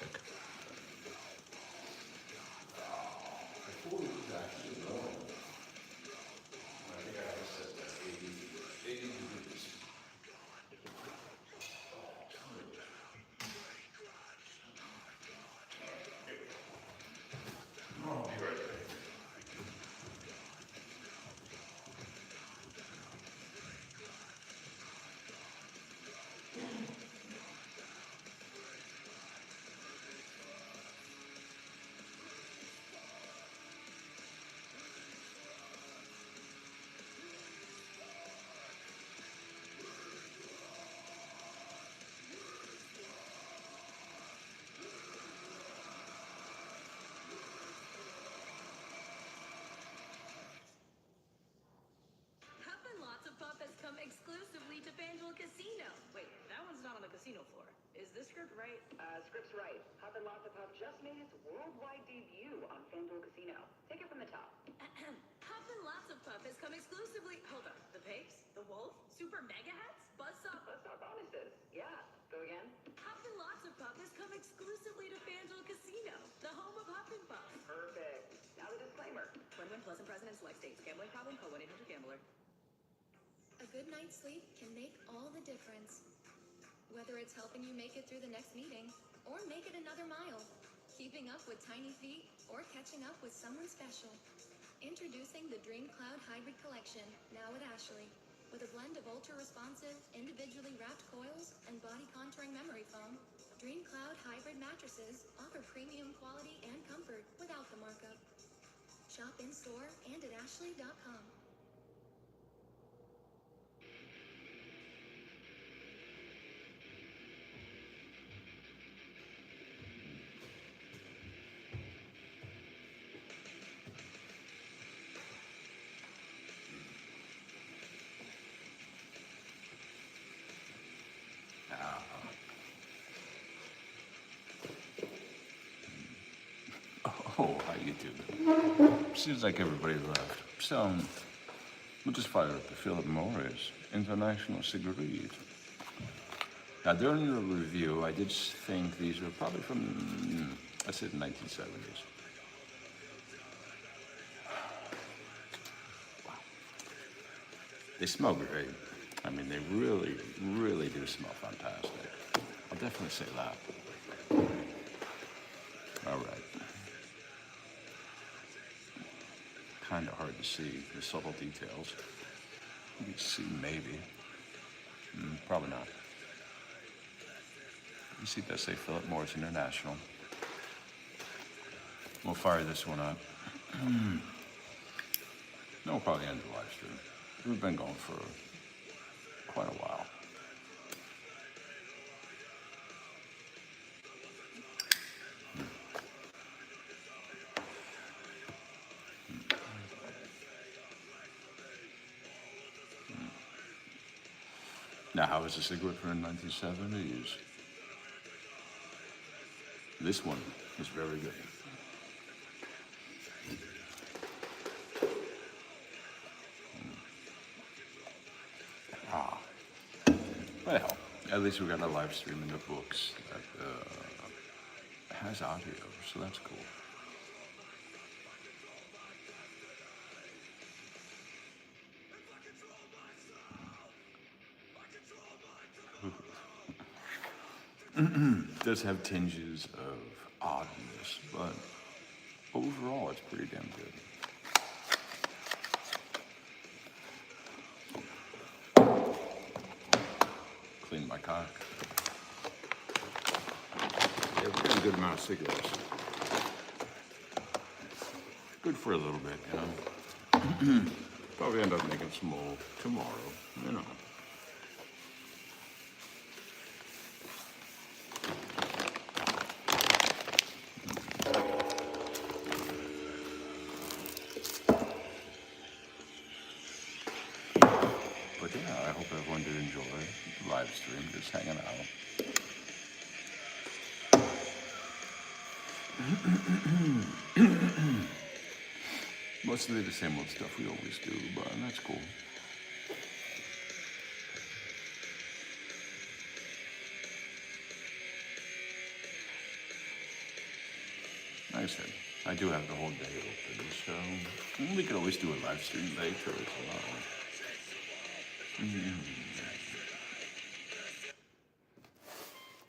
Exclusively to FanDuel Casino. Wait, that one's not on the casino floor. Is this script right? Script's right. Huff and Lots of Puff just made its worldwide debut on FanDuel Casino. Take it from the top. Huff and Lots of Puff has come exclusively. Hold on. The Papes? The Wolf? Super Mega Hats? Buzzsaw bonuses. Yeah. Go again. Huff and Lots of Puff has come exclusively to FanDuel Casino, the home of Huff and Puff. Perfect. Now the disclaimer. When present present in select states. Gambling problem? Call 1-800-GAMBLER. A good night's sleep can make all the difference. Whether it's helping you make it through the next meeting, or make it another mile, keeping up with tiny feet, or catching up with someone special. Introducing the Dream Cloud Hybrid Collection, now at Ashley, with a blend of ultra-responsive, individually wrapped coils and body contouring memory foam. Dream Cloud Hybrid mattresses offer premium quality and comfort without the markup. Shop in-store and at ashley.com. Oh, how you doing? Seems like everybody left. So, we'll just fire up the Philip Morris International Cigarette. Now, during the review, I did think these were probably from, I said 1970s. Wow. They smell great. I mean, they really, really do smell fantastic. I'll definitely say that. All right. Kind of hard to see the subtle details. You can see maybe. Probably not. You see that say Philip Morris International. We'll fire this one up. No, we'll probably end the live stream. We've been going for quite a while. Now, how was the cigarette from the 1970s? This one is very good. Well, at least we got a live stream in the books that has audio, so that's cool. It does have tinges of oddness, but overall it's pretty damn good. Clean my cock. Yeah, pretty good amount of cigarettes. Good for a little bit, you know. Probably end up making some more tomorrow, you know. Mostly the same old stuff we always do, but that's cool. Like I said, I do have the whole day open, so we could always do a live stream later as well.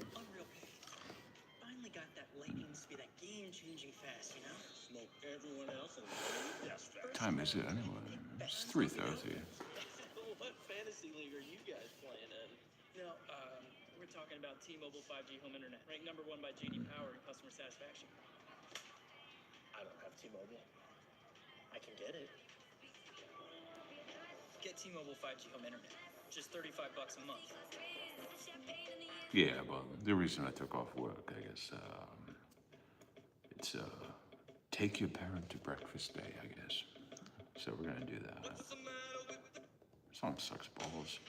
Unreal Pay. Finally got that lightning speed, that game-changing fast, you know? Smoke everyone else and yes, What time is it anyway? It's 3:30. What fantasy league are you guys playing in? No, we're talking about T-Mobile 5G home internet, ranked number 1 by JD Power in customer satisfaction. I don't have T-Mobile. I can get it. Get T-Mobile 5G home internet, just $35 a month. Yeah, well, the reason I took off work, I guess, it's take your parent to breakfast day, I guess. So we're gonna do that. Song sucks balls.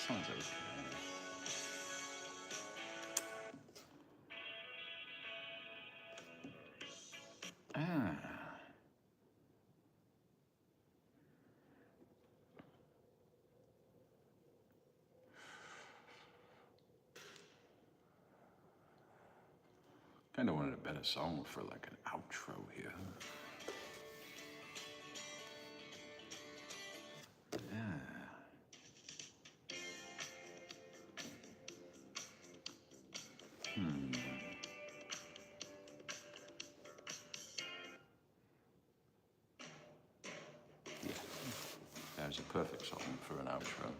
Sounds okay. Kind of wanted a better song for like an outro here. There's a perfect song for an outro.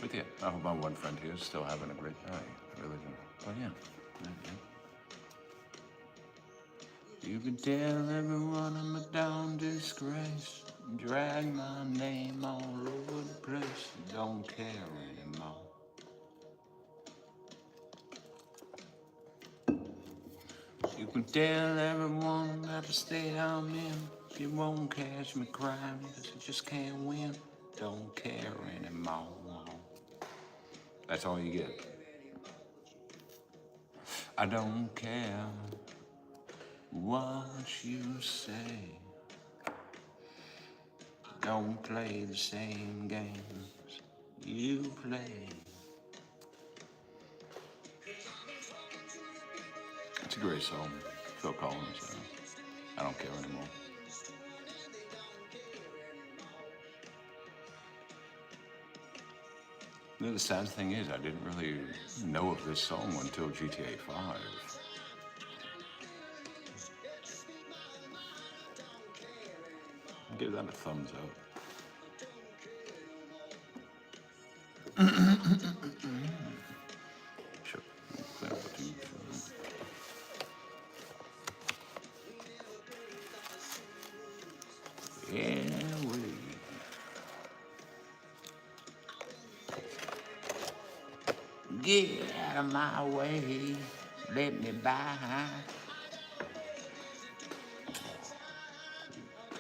But yeah, I hope my one friend here is still having a great day. I really do. But yeah. You can tell everyone I'm a down disgrace. Drag my name all over the place. Don't care anymore. You can tell everyone that the state I'm in. You won't catch me crying because I just can't win. Don't care anymore. That's all you get. I don't care what you say. Don't play the same games you play. It's a great song, Phil Collins. I don't care anymore. You know, the sad thing is, I didn't really know of this song until GTA 5. Give that a thumbs up. Sure. Clear up the tube. Yeah, get out of my way. Let me by.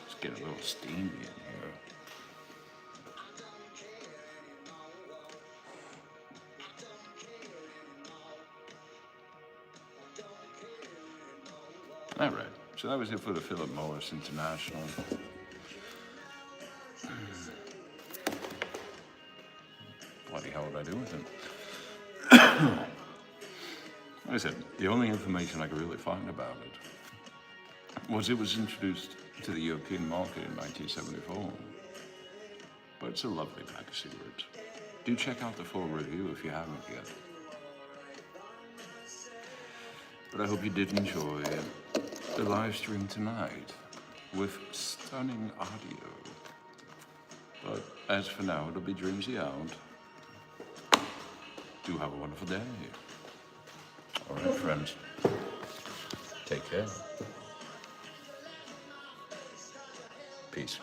It's getting a little steamy in here. All right, so that was it for the Philip Morris International. Bloody hell would I do with it? Like I said, the only information I could really find about it was introduced to the European market in 1974. But it's a lovely pack of cigarettes. Do check out the full review if you haven't yet. But I hope you did enjoy the live stream tonight with stunning audio. But as for now, it'll be Dreamsy out. Do have a wonderful day. All right, friends. Take care. Peace.